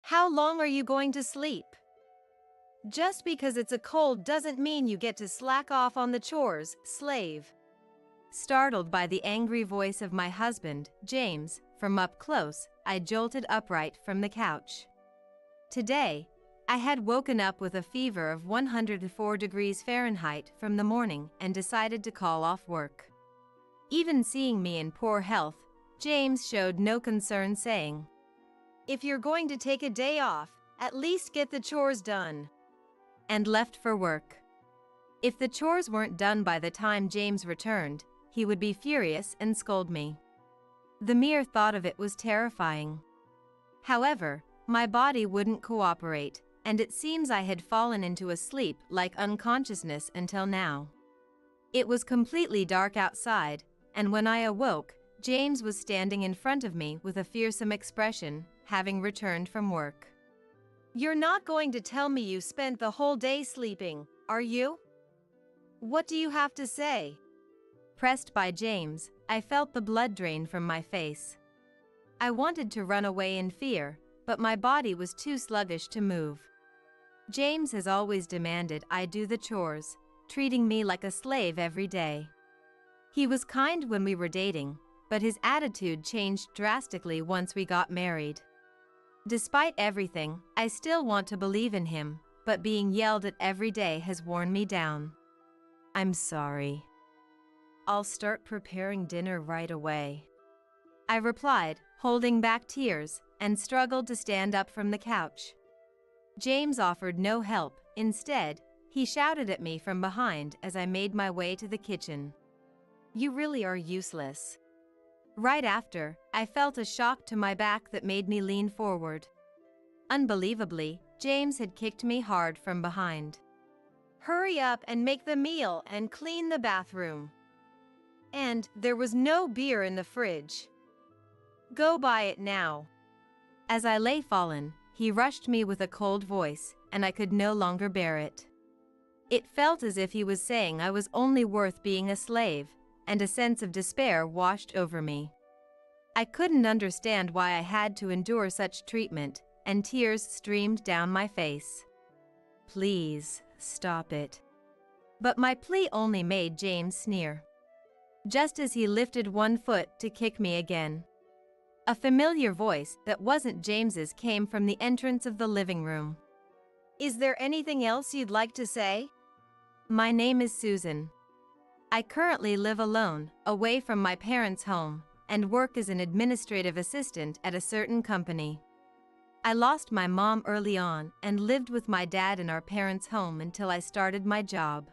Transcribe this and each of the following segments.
How long are you going to sleep? Just because it's a cold doesn't mean you get to slack off on the chores, slave. Startled by the angry voice of my husband, James, from up close, I jolted upright from the couch. Today, I had woken up with a fever of 104 degrees Fahrenheit from the morning and decided to call off work. Even seeing me in poor health, James showed no concern, saying, "If you're going to take a day off, at least get the chores done," and left for work. If the chores weren't done by the time James returned, he would be furious and scold me. The mere thought of it was terrifying. However, my body wouldn't cooperate, and it seems I had fallen into a sleep-like unconsciousness until now. It was completely dark outside, and when I awoke, James was standing in front of me with a fearsome expression, having returned from work. "You're not going to tell me you spent the whole day sleeping, are you? What do you have to say?" Pressed by James, I felt the blood drain from my face. I wanted to run away in fear, but my body was too sluggish to move. James has always demanded I do the chores, treating me like a slave every day. He was kind when we were dating, but his attitude changed drastically once we got married. Despite everything, I still want to believe in him, but being yelled at every day has worn me down. "I'm sorry. I'll start preparing dinner right away," I replied, holding back tears, and struggled to stand up from the couch. James offered no help. Instead, he shouted at me from behind as I made my way to the kitchen. "You really are useless." Right after, I felt a shock to my back that made me lean forward. Unbelievably, James had kicked me hard from behind. "Hurry up and make the meal and clean the bathroom. And there was no beer in the fridge. Go buy it now." As I lay fallen, he rushed me with a cold voice, and I could no longer bear it. It felt as if he was saying I was only worth being a slave, and a sense of despair washed over me. I couldn't understand why I had to endure such treatment, and tears streamed down my face. "Please, stop it." But my plea only made James sneer. Just as he lifted one foot to kick me again, a familiar voice that wasn't James's came from the entrance of the living room. "Is there anything else you'd like to say?" "My name is Susan. I currently live alone, away from my parents' home, and work as an administrative assistant at a certain company. I lost my mom early on and lived with my dad in our parents' home until I started my job.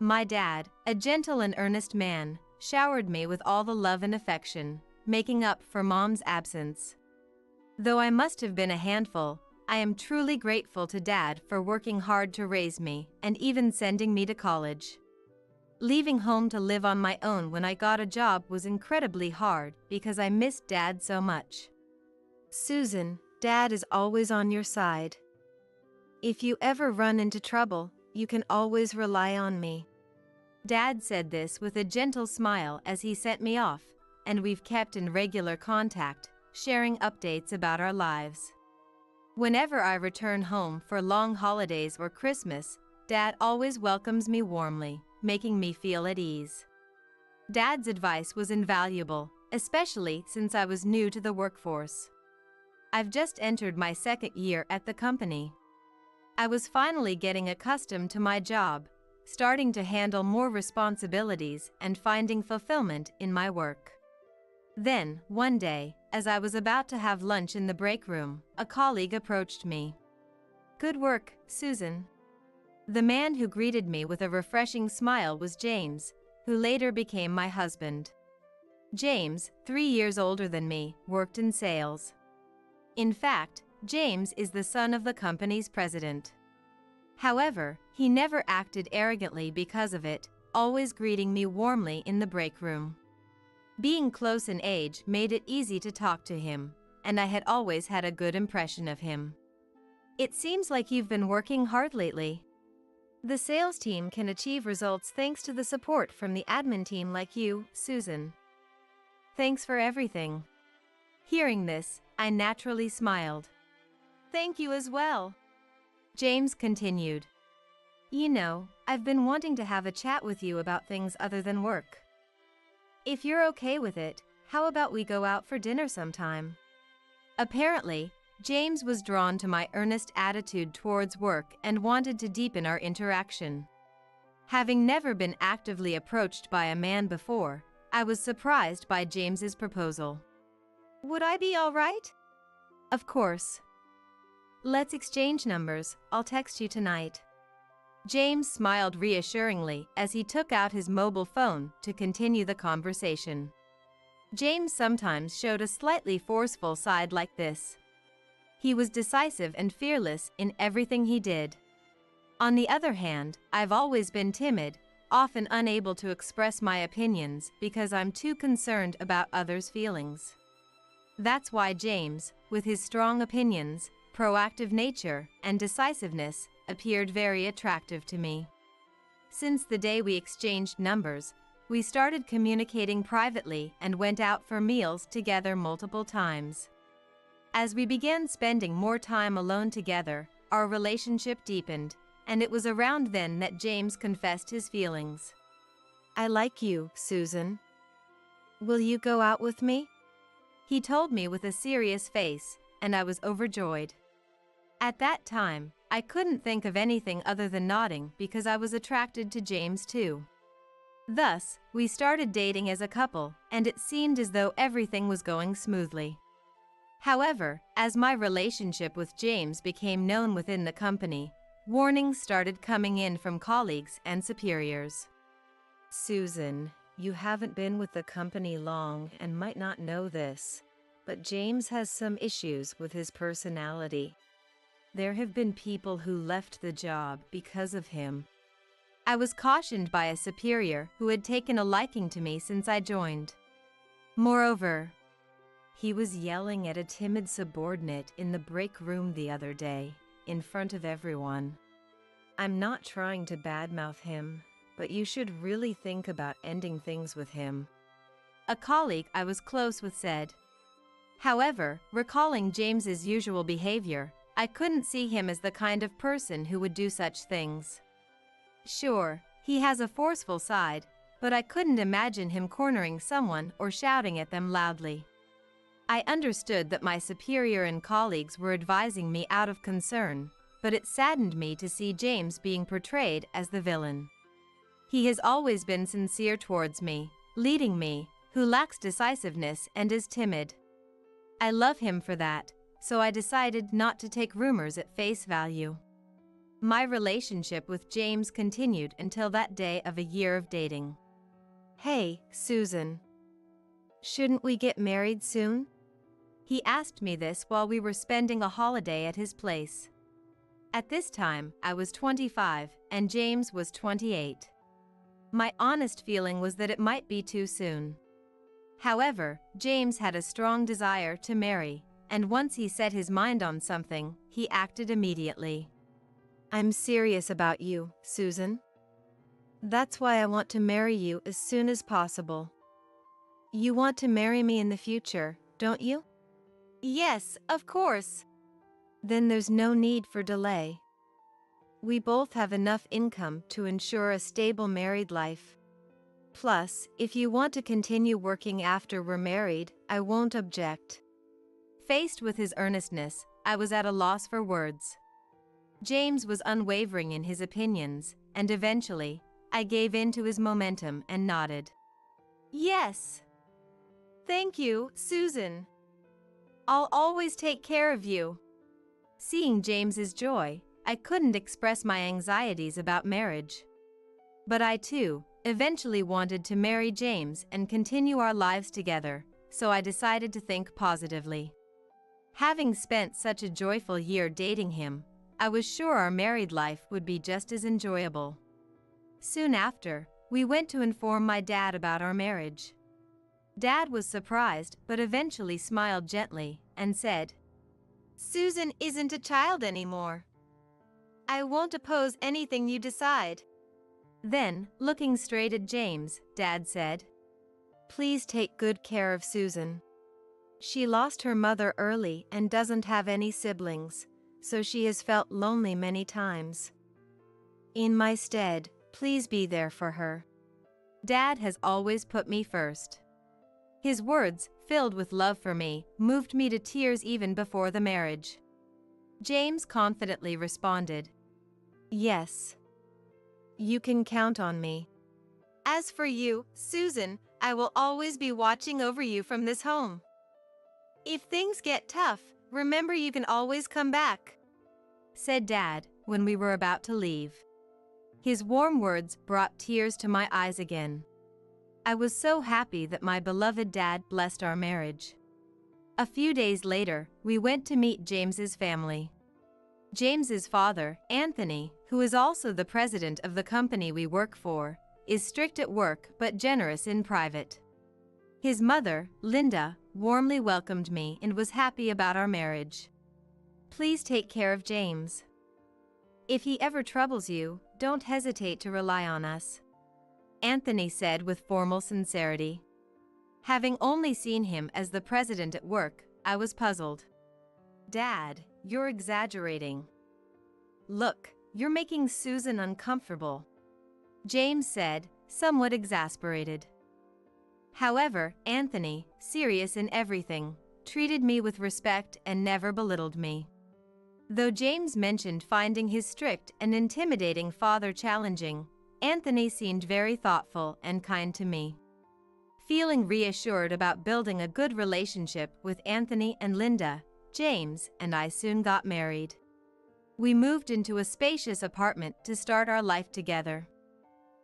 My dad, a gentle and earnest man, showered me with all the love and affection, making up for mom's absence. Though I must have been a handful, I am truly grateful to Dad for working hard to raise me and even sending me to college. Leaving home to live on my own when I got a job was incredibly hard because I missed Dad so much. Susan, Dad is always on your side. If you ever run into trouble, you can always rely on me." Dad said this with a gentle smile as he sent me off, and we've kept in regular contact, sharing updates about our lives. Whenever I return home for long holidays or Christmas, Dad always welcomes me warmly, making me feel at ease. Dad's advice was invaluable, especially since I was new to the workforce. I've just entered my second year at the company. I was finally getting accustomed to my job, starting to handle more responsibilities and finding fulfillment in my work. Then, one day, as I was about to have lunch in the break room, a colleague approached me. "Good work, Susan." The man who greeted me with a refreshing smile was James, who later became my husband. James, 3 years older than me, worked in sales. In fact, James is the son of the company's president. However, he never acted arrogantly because of it, always greeting me warmly in the break room. Being close in age made it easy to talk to him, and I had always had a good impression of him. "It seems like you've been working hard lately. The sales team can achieve results thanks to the support from the admin team like you, Susan. Thanks for everything." Hearing this, I naturally smiled. Thank you as well. James continued. You know, I've been wanting to have a chat with you about things other than work. If you're okay with it, how about we go out for dinner sometime? Apparently, James was drawn to my earnest attitude towards work and wanted to deepen our interaction. Having never been actively approached by a man before, I was surprised by James's proposal. Would I be all right? Of course. Let's exchange numbers. I'll text you tonight. James smiled reassuringly as he took out his mobile phone to continue the conversation. James sometimes showed a slightly forceful side like this. He was decisive and fearless in everything he did. On the other hand, I've always been timid, often unable to express my opinions because I'm too concerned about others' feelings. That's why James, with his strong opinions, proactive nature, and decisiveness, appeared very attractive to me. Since the day we exchanged numbers, we started communicating privately and went out for meals together multiple times. As we began spending more time alone together, our relationship deepened, and it was around then that James confessed his feelings. I like you, Susan. Will you go out with me? He told me with a serious face, and I was overjoyed. At that time, I couldn't think of anything other than nodding because I was attracted to James too. Thus, we started dating as a couple, and it seemed as though everything was going smoothly. However, as my relationship with James became known within the company, warnings started coming in from colleagues and superiors. Susan, you haven't been with the company long and might not know this, but James has some issues with his personality. There have been people who left the job because of him. I was cautioned by a superior who had taken a liking to me since I joined. Moreover, he was yelling at a timid subordinate in the break room the other day, in front of everyone. I'm not trying to badmouth him, but you should really think about ending things with him. A colleague I was close with said. However, recalling James's usual behavior, I couldn't see him as the kind of person who would do such things. Sure, he has a forceful side, but I couldn't imagine him cornering someone or shouting at them loudly. I understood that my superior and colleagues were advising me out of concern, but it saddened me to see James being portrayed as the villain. He has always been sincere towards me, leading me, who lacks decisiveness and is timid. I love him for that, so I decided not to take rumors at face value. My relationship with James continued until that day of a year of dating. Hey, Susan. Shouldn't we get married soon? He asked me this while we were spending a holiday at his place. At this time, I was 25 and James was 28. My honest feeling was that it might be too soon. However, James had a strong desire to marry, and once he set his mind on something, he acted immediately. I'm serious about you, Susan. That's why I want to marry you as soon as possible. You want to marry me in the future, don't you? Yes, of course. Then there's no need for delay. We both have enough income to ensure a stable married life. Plus, if you want to continue working after we're married, I won't object. Faced with his earnestness, I was at a loss for words. James was unwavering in his opinions, and eventually, I gave in to his momentum and nodded. Yes. Thank you, Susan. I'll always take care of you. Seeing James's joy, I couldn't express my anxieties about marriage. But I too, eventually wanted to marry James and continue our lives together, so I decided to think positively. Having spent such a joyful year dating him, I was sure our married life would be just as enjoyable. Soon after, we went to inform my dad about our marriage. Dad was surprised but eventually smiled gently and said, Susan isn't a child anymore. I won't oppose anything you decide. Then, looking straight at James, Dad said, Please take good care of Susan. She lost her mother early and doesn't have any siblings, so she has felt lonely many times. In my stead, please be there for her. Dad has always put me first." His words, filled with love for me, moved me to tears even before the marriage. James confidently responded, "Yes. You can count on me. As for you, Susan, I will always be watching over you from this home. If things get tough, remember you can always come back," said Dad when we were about to leave. His warm words brought tears to my eyes again. I was so happy that my beloved dad blessed our marriage. A few days later, we went to meet James's family. James's father, Anthony, who is also the president of the company we work for, is strict at work but generous in private. His mother, Linda, warmly welcomed me and was happy about our marriage. "Please take care of James. If he ever troubles you, don't hesitate to rely on us," Anthony said with formal sincerity. Having only seen him as the president at work, I was puzzled. "Dad, you're exaggerating. Look, you're making Susan uncomfortable," James said, somewhat exasperated. However, Anthony, serious in everything, treated me with respect and never belittled me. Though James mentioned finding his strict and intimidating father challenging, Anthony seemed very thoughtful and kind to me. Feeling reassured about building a good relationship with Anthony and Linda, James and I soon got married. We moved into a spacious apartment to start our life together.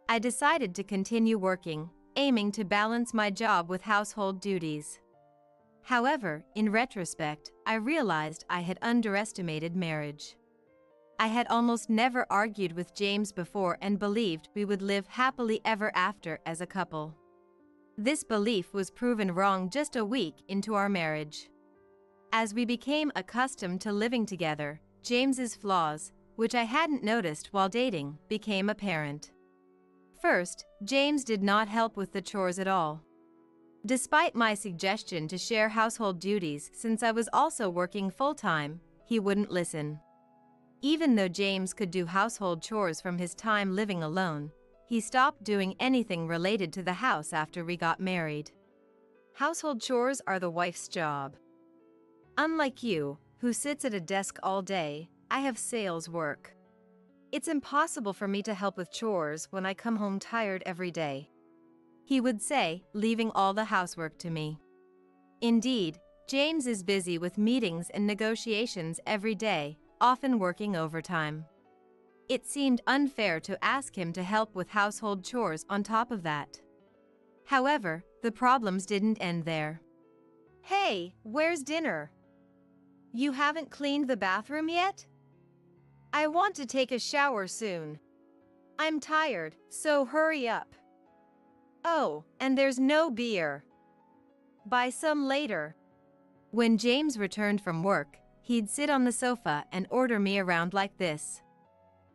I decided to continue working, aiming to balance my job with household duties. However, in retrospect, I realized I had underestimated marriage. I had almost never argued with James before and believed we would live happily ever after as a couple. This belief was proven wrong just a week into our marriage. As we became accustomed to living together, James's flaws, which I hadn't noticed while dating, became apparent. First, James did not help with the chores at all. Despite my suggestion to share household duties since I was also working full-time, he wouldn't listen. Even though James could do household chores from his time living alone, he stopped doing anything related to the house after we got married. Household chores are the wife's job. Unlike you, who sits at a desk all day, I have sales work. It's impossible for me to help with chores when I come home tired every day," he would say, leaving all the housework to me. Indeed, James is busy with meetings and negotiations every day, often working overtime. It seemed unfair to ask him to help with household chores on top of that. However, the problems didn't end there. "Hey, where's dinner? You haven't cleaned the bathroom yet? I want to take a shower soon. I'm tired, so hurry up. Oh, and there's no beer. Buy some later." When James returned from work, he'd sit on the sofa and order me around like this.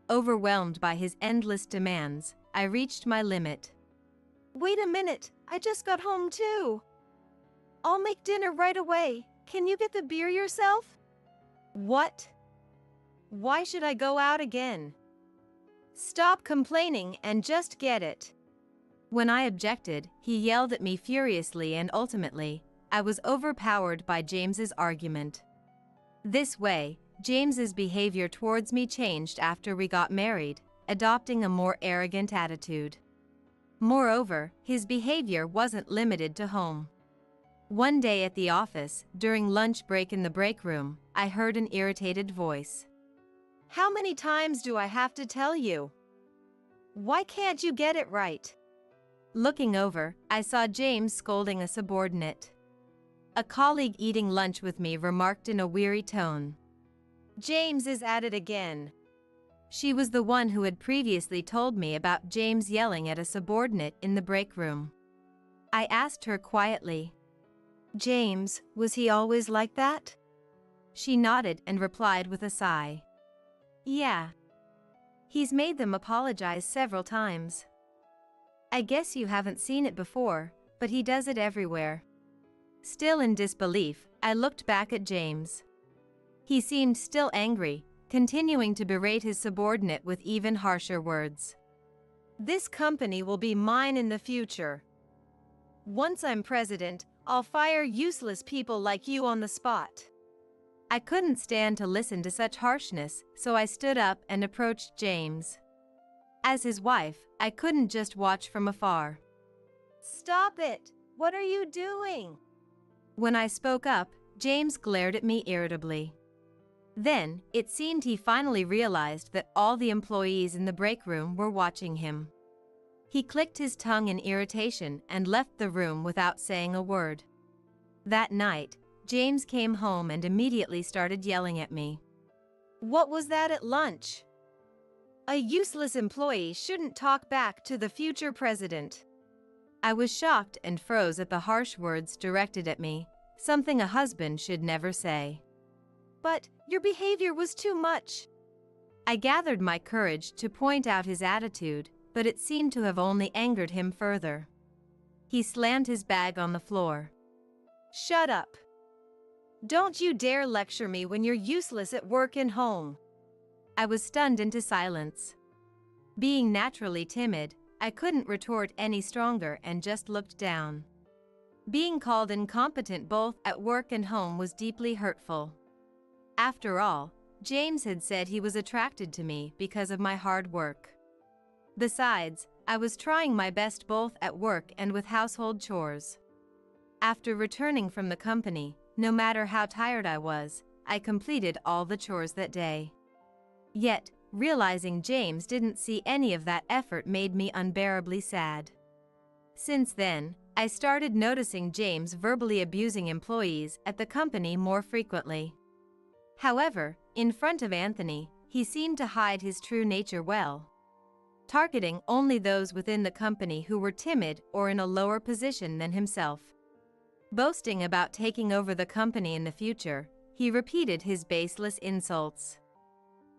Overwhelmed by his endless demands, I reached my limit. "Wait a minute, I just got home too. I'll make dinner right away. Can you get the beer yourself?" "What? Why should I go out again? Stop complaining and just get it." When I objected, he yelled at me furiously and ultimately, I was overpowered by James's argument. This way, James's behavior towards me changed after we got married, adopting a more arrogant attitude. Moreover, his behavior wasn't limited to home. One day at the office, during lunch break in the break room, I heard an irritated voice. "How many times do I have to tell you? Why can't you get it right?" Looking over, I saw James scolding a subordinate. A colleague eating lunch with me remarked in a weary tone, "James is at it again." She was the one who had previously told me about James yelling at a subordinate in the break room. I asked her quietly, "James, was he always like that?" She nodded and replied with a sigh, "Yeah. He's made them apologize several times. I guess you haven't seen it before, but he does it everywhere." Still in disbelief, I looked back at James. He seemed still angry, continuing to berate his subordinate with even harsher words. "This company will be mine in the future. Once I'm president, I'll fire useless people like you on the spot." I couldn't stand to listen to such harshness, so I stood up and approached James. As his wife, I couldn't just watch from afar. "Stop it! What are you doing?" When I spoke up, James glared at me irritably. Then, it seemed he finally realized that all the employees in the break room were watching him. He clicked his tongue in irritation and left the room without saying a word. That night, James came home and immediately started yelling at me. "What was that at lunch? A useless employee shouldn't talk back to the future president." I was shocked and froze at the harsh words directed at me, something a husband should never say. "But your behavior was too much." I gathered my courage to point out his attitude, but it seemed to have only angered him further. He slammed his bag on the floor. "Shut up. Don't you dare lecture me when you're useless at work and home." I was stunned into silence. Being naturally timid, I couldn't retort any stronger and just looked down. Being called incompetent both at work and home was deeply hurtful. After all, James had said he was attracted to me because of my hard work. Besides, I was trying my best both at work and with household chores. After returning from the company, no matter how tired I was, I completed all the chores that day. Yet, realizing James didn't see any of that effort made me unbearably sad. Since then, I started noticing James verbally abusing employees at the company more frequently. However, in front of Anthony, he seemed to hide his true nature well, targeting only those within the company who were timid or in a lower position than himself. Boasting about taking over the company in the future, he repeated his baseless insults.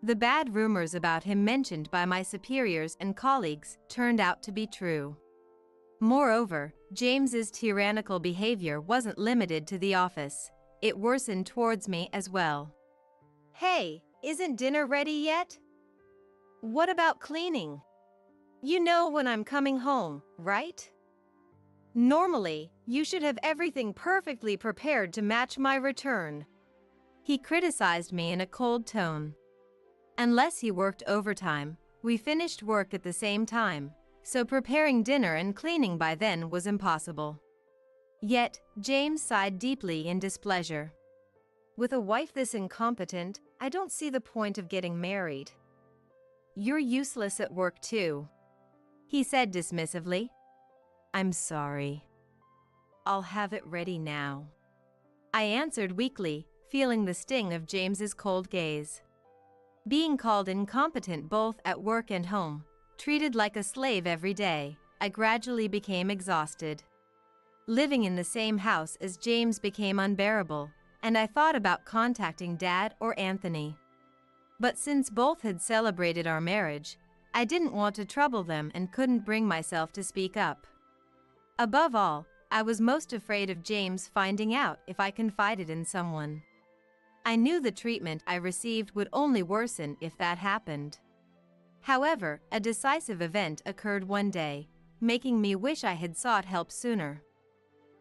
The bad rumors about him mentioned by my superiors and colleagues turned out to be true. Moreover, James's tyrannical behavior wasn't limited to the office. It worsened towards me as well. "Hey, isn't dinner ready yet? What about cleaning? You know when I'm coming home, right? Normally, you should have everything perfectly prepared to match my return." He criticized me in a cold tone. Unless he worked overtime, we finished work at the same time, so preparing dinner and cleaning by then was impossible. Yet, James sighed deeply in displeasure. "With a wife this incompetent, I don't see the point of getting married. You're useless at work too," he said dismissively. "I'm sorry. I'll have it ready now," I answered weakly, feeling the sting of James's cold gaze. Being called incompetent both at work and home, treated like a slave every day, I gradually became exhausted. Living in the same house as James became unbearable, and I thought about contacting Dad or Anthony. But since both had celebrated our marriage, I didn't want to trouble them and couldn't bring myself to speak up. Above all, I was most afraid of James finding out if I confided in someone. I knew the treatment I received would only worsen if that happened. However, a decisive event occurred one day, making me wish I had sought help sooner.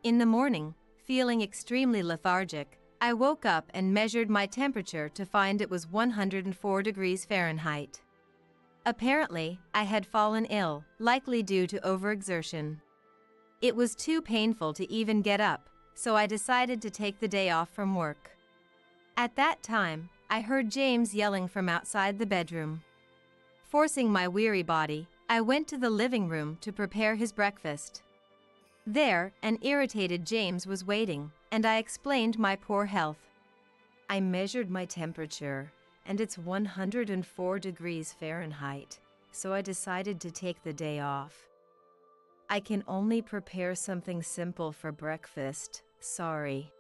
In the morning, feeling extremely lethargic, I woke up and measured my temperature to find it was 104 degrees Fahrenheit. Apparently, I had fallen ill, likely due to overexertion. It was too painful to even get up, so I decided to take the day off from work. At that time, I heard James yelling from outside the bedroom. Forcing my weary body, I went to the living room to prepare his breakfast. There, an irritated James was waiting, and I explained my poor health. "I measured my temperature, and it's 104 degrees Fahrenheit, so I decided to take the day off. I can only prepare something simple for breakfast, sorry."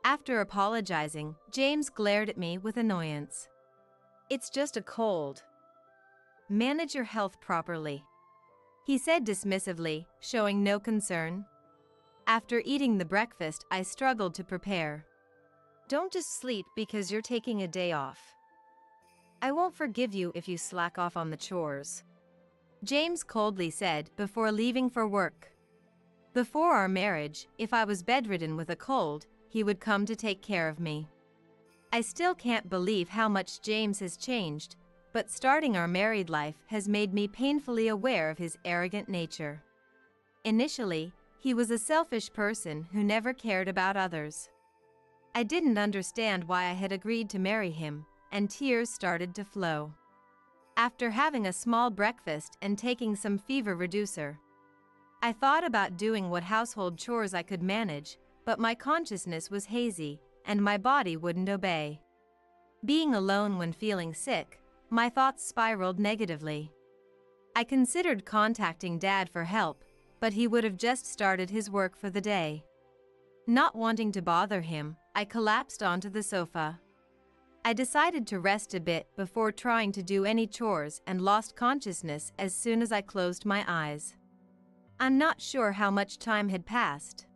After apologizing, James glared at me with annoyance. "It's just a cold. Manage your health properly," he said dismissively, showing no concern. After eating the breakfast I struggled to prepare. Don't just sleep because you're taking a day off. I won't forgive you if you slack off on the chores," James coldly said before leaving for work. Before our marriage, if I was bedridden with a cold, he would come to take care of me. I still can't believe how much James has changed, but starting our married life has made me painfully aware of his arrogant nature. Initially, he was a selfish person who never cared about others. I didn't understand why I had agreed to marry him, and tears started to flow. After having a small breakfast and taking some fever reducer, I thought about doing what household chores I could manage, but my consciousness was hazy, and my body wouldn't obey. Being alone when feeling sick, my thoughts spiraled negatively. I considered contacting Dad for help, but he would have just started his work for the day. Not wanting to bother him, I collapsed onto the sofa. I decided to rest a bit before trying to do any chores and lost consciousness as soon as I closed my eyes. I'm not sure how much time had passed.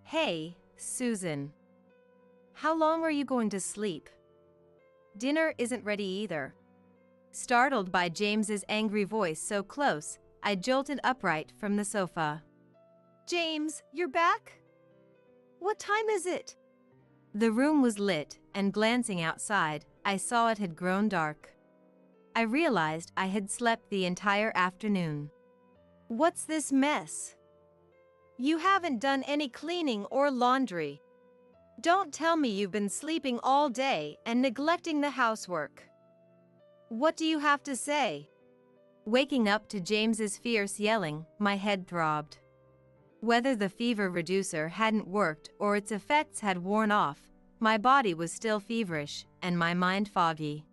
"Hey, Susan. How long are you going to sleep? Dinner isn't ready either." Startled by James's angry voice so close, I jolted upright from the sofa. "James, you're back? What time is it?" The room was lit, and glancing outside, I saw it had grown dark. I realized I had slept the entire afternoon. "What's this mess? You haven't done any cleaning or laundry. Don't tell me you've been sleeping all day and neglecting the housework. What do you have to say?" Waking up to James's fierce yelling, my head throbbed. Whether the fever reducer hadn't worked or its effects had worn off, my body was still feverish and my mind foggy.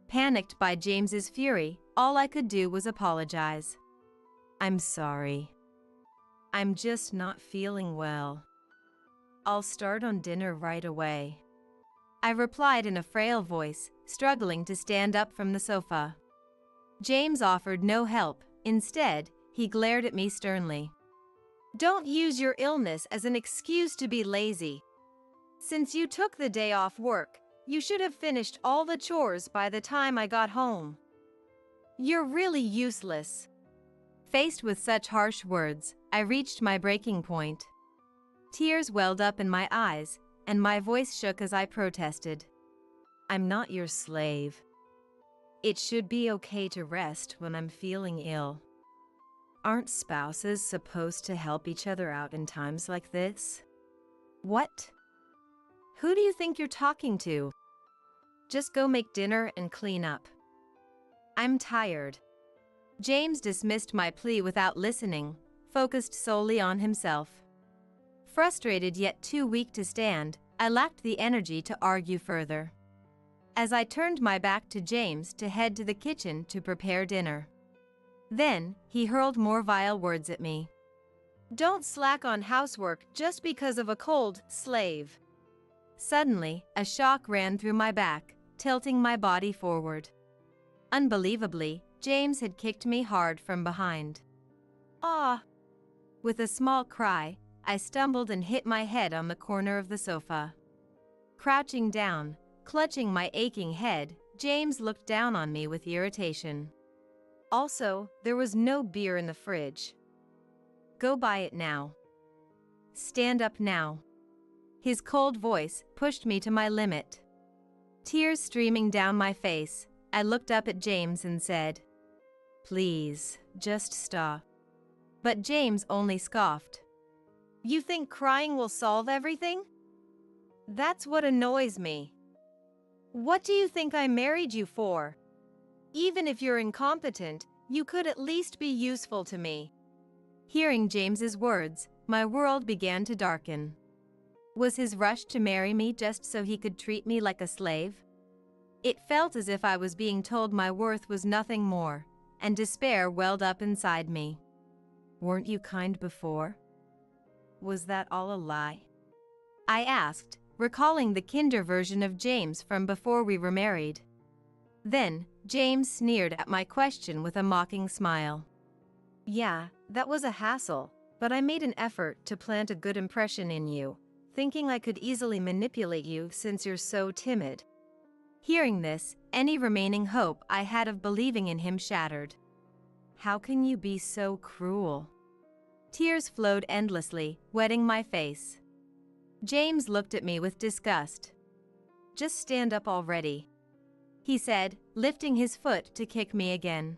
Panicked by James's fury, all I could do was apologize. "I'm sorry. I'm just not feeling well. I'll start on dinner right away," I replied in a frail voice, struggling to stand up from the sofa. James offered no help. Instead, he glared at me sternly. "Don't use your illness as an excuse to be lazy. Since you took the day off work, you should have finished all the chores by the time I got home. You're really useless." Faced with such harsh words, I reached my breaking point. Tears welled up in my eyes, and my voice shook as I protested. "I'm not your slave. It should be okay to rest when I'm feeling ill. Aren't spouses supposed to help each other out in times like this?" "What? Who do you think you're talking to? Just go make dinner and clean up. I'm tired." James dismissed my plea without listening, focused solely on himself. Frustrated yet too weak to stand, I lacked the energy to argue further. As I turned my back to James to head to the kitchen to prepare dinner. Then, he hurled more vile words at me. "Don't slack on housework just because of a cold, slave." Suddenly, a shock ran through my back, tilting my body forward. Unbelievably, James had kicked me hard from behind. "Ah!" With a small cry, I stumbled and hit my head on the corner of the sofa. Crouching down, clutching my aching head, James looked down on me with irritation. Also, there was no beer in the fridge. "Go buy it now. Stand up now." His cold voice pushed me to my limit. Tears streaming down my face, I looked up at James and said, "Please, just stop." But James only scoffed. "You think crying will solve everything? That's what annoys me. What do you think I married you for? Even if you're incompetent, you could at least be useful to me." Hearing James's words, my world began to darken. Was his rush to marry me just so he could treat me like a slave? It felt as if I was being told my worth was nothing more, and despair welled up inside me. "Weren't you kind before? Was that all a lie?" I asked, recalling the kinder version of James from before we were married. Then, James sneered at my question with a mocking smile. "Yeah, that was a hassle, but I made an effort to plant a good impression in you. thinking I could easily manipulate you since you're so timid. Hearing this, any remaining hope I had of believing in him shattered. How can you be so cruel? Tears flowed endlessly, wetting my face. James looked at me with disgust. Just stand up already, he said, lifting his foot to kick me again.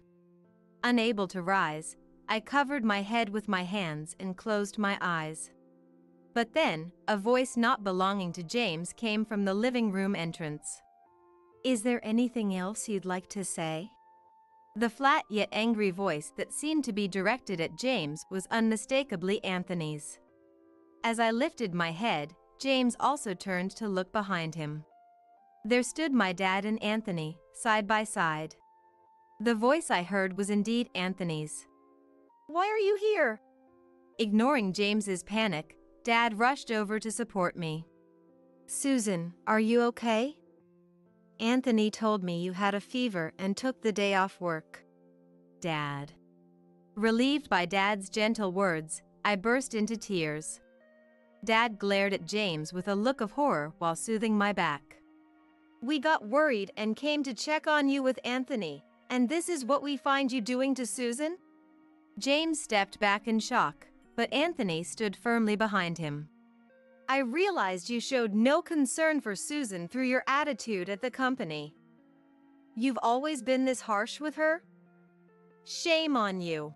Unable to rise, I covered my head with my hands and closed my eyes. But then, a voice not belonging to James came from the living room entrance. Is there anything else you'd like to say? The flat yet angry voice that seemed to be directed at James was unmistakably Anthony's. As I lifted my head, James also turned to look behind him. There stood my dad and Anthony, side by side. The voice I heard was indeed Anthony's. Why are you here? Ignoring James's panic, Dad rushed over to support me. Susan, are you okay? Anthony told me you had a fever and took the day off work. Dad. Relieved by Dad's gentle words, I burst into tears. Dad glared at James with a look of horror while soothing my back. We got worried and came to check on you with Anthony, and this is what we find you doing to Susan? James stepped back in shock, but Anthony stood firmly behind him. I realized you showed no concern for Susan through your attitude at the company. You've always been this harsh with her? Shame on you.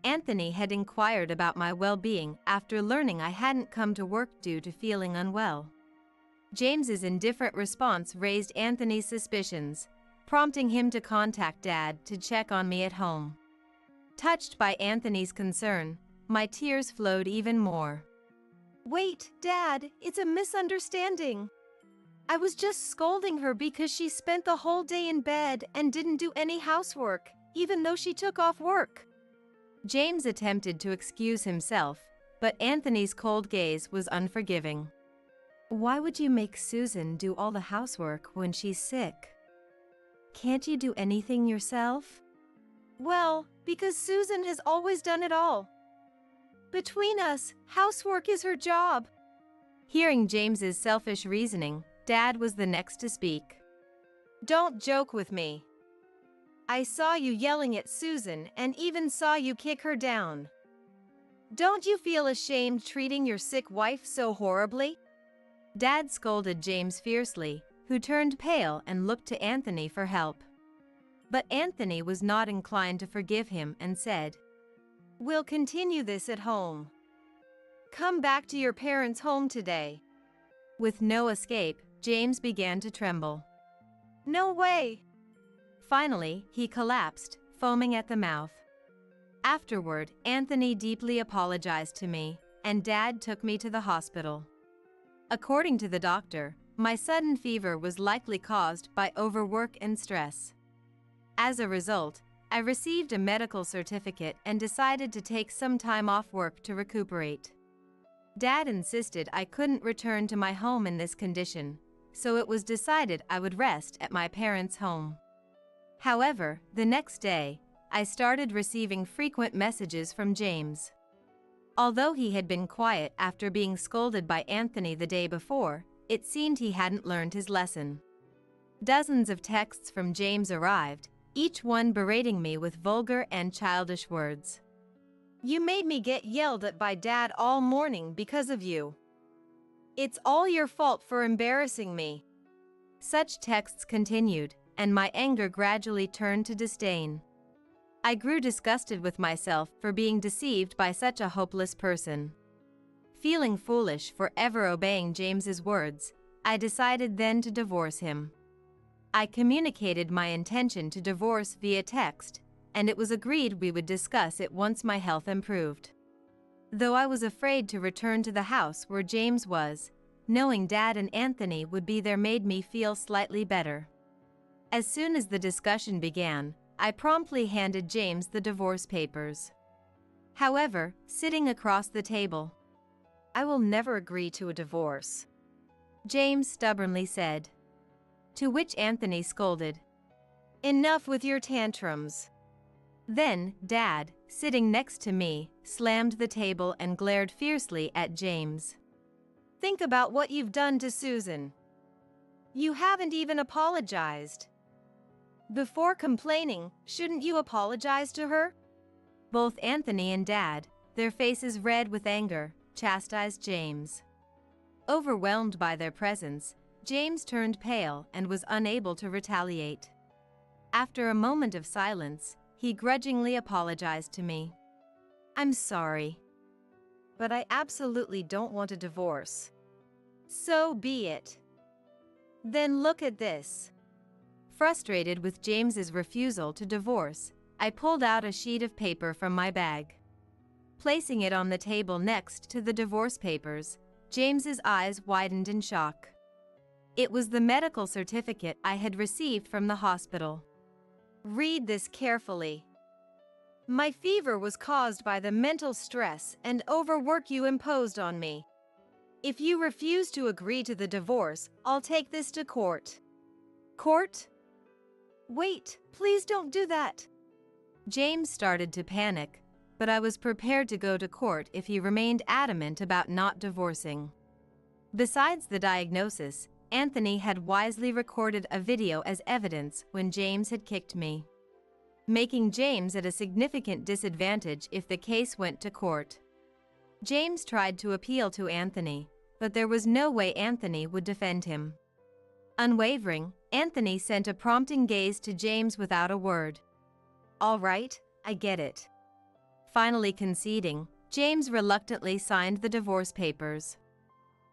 Anthony had inquired about my well-being after learning I hadn't come to work due to feeling unwell. James's indifferent response raised Anthony's suspicions, prompting him to contact Dad to check on me at home. Touched by Anthony's concern, my tears flowed even more. Wait, Dad, it's a misunderstanding. I was just scolding her because she spent the whole day in bed and didn't do any housework, even though she took off work. James attempted to excuse himself, but Anthony's cold gaze was unforgiving. Why would you make Susan do all the housework when she's sick? Can't you do anything yourself? Well, because Susan has always done it all. Between us, housework is her job. Hearing James's selfish reasoning, Dad was the next to speak. Don't joke with me. I saw you yelling at Susan and even saw you kick her down. Don't you feel ashamed treating your sick wife so horribly? Dad scolded James fiercely, who turned pale and looked to Anthony for help. But Anthony was not inclined to forgive him and said, We'll continue this at home. Come back to your parents' home today. With no escape, James began to tremble. No way! Finally, he collapsed, foaming at the mouth. Afterward, Anthony deeply apologized to me, and Dad took me to the hospital. According to the doctor, my sudden fever was likely caused by overwork and stress. As a result, I received a medical certificate and decided to take some time off work to recuperate. Dad insisted I couldn't return to my home in this condition, so it was decided I would rest at my parents' home. However, the next day, I started receiving frequent messages from James. Although he had been quiet after being scolded by Anthony the day before, it seemed he hadn't learned his lesson. Dozens of texts from James arrived, each one berating me with vulgar and childish words. You made me get yelled at by Dad all morning because of you. It's all your fault for embarrassing me. Such texts continued, and my anger gradually turned to disdain. I grew disgusted with myself for being deceived by such a hopeless person. Feeling foolish for ever obeying James's words, I decided then to divorce him. I communicated my intention to divorce via text, and it was agreed we would discuss it once my health improved. Though I was afraid to return to the house where James was, knowing Dad and Anthony would be there made me feel slightly better. As soon as the discussion began, I promptly handed James the divorce papers. However, sitting across the table, I will never agree to a divorce, James stubbornly said. To which Anthony scolded, Enough with your tantrums. Then, Dad, sitting next to me, slammed the table and glared fiercely at James. Think about what you've done to Susan. You haven't even apologized. Before complaining, shouldn't you apologize to her? Both Anthony and Dad, their faces red with anger, chastised James. Overwhelmed by their presence, James turned pale and was unable to retaliate. After a moment of silence, he grudgingly apologized to me. "I'm sorry, but I absolutely don't want a divorce." "So be it. Then look at this." Frustrated with James's refusal to divorce, I pulled out a sheet of paper from my bag. Placing it on the table next to the divorce papers, James's eyes widened in shock. It was the medical certificate I had received from the hospital. "Read this carefully. My fever was caused by the mental stress and overwork you imposed on me. If you refuse to agree to the divorce, I'll take this to court." "Court? Wait, please don't do that." James started to panic, but I was prepared to go to court if he remained adamant about not divorcing. Besides the diagnosis, Anthony had wisely recorded a video as evidence when James had kicked me, making James at a significant disadvantage if the case went to court. James tried to appeal to Anthony, but there was no way Anthony would defend him. Unwavering, Anthony sent a prompting gaze to James without a word. "All right, I get it." Finally conceding, James reluctantly signed the divorce papers.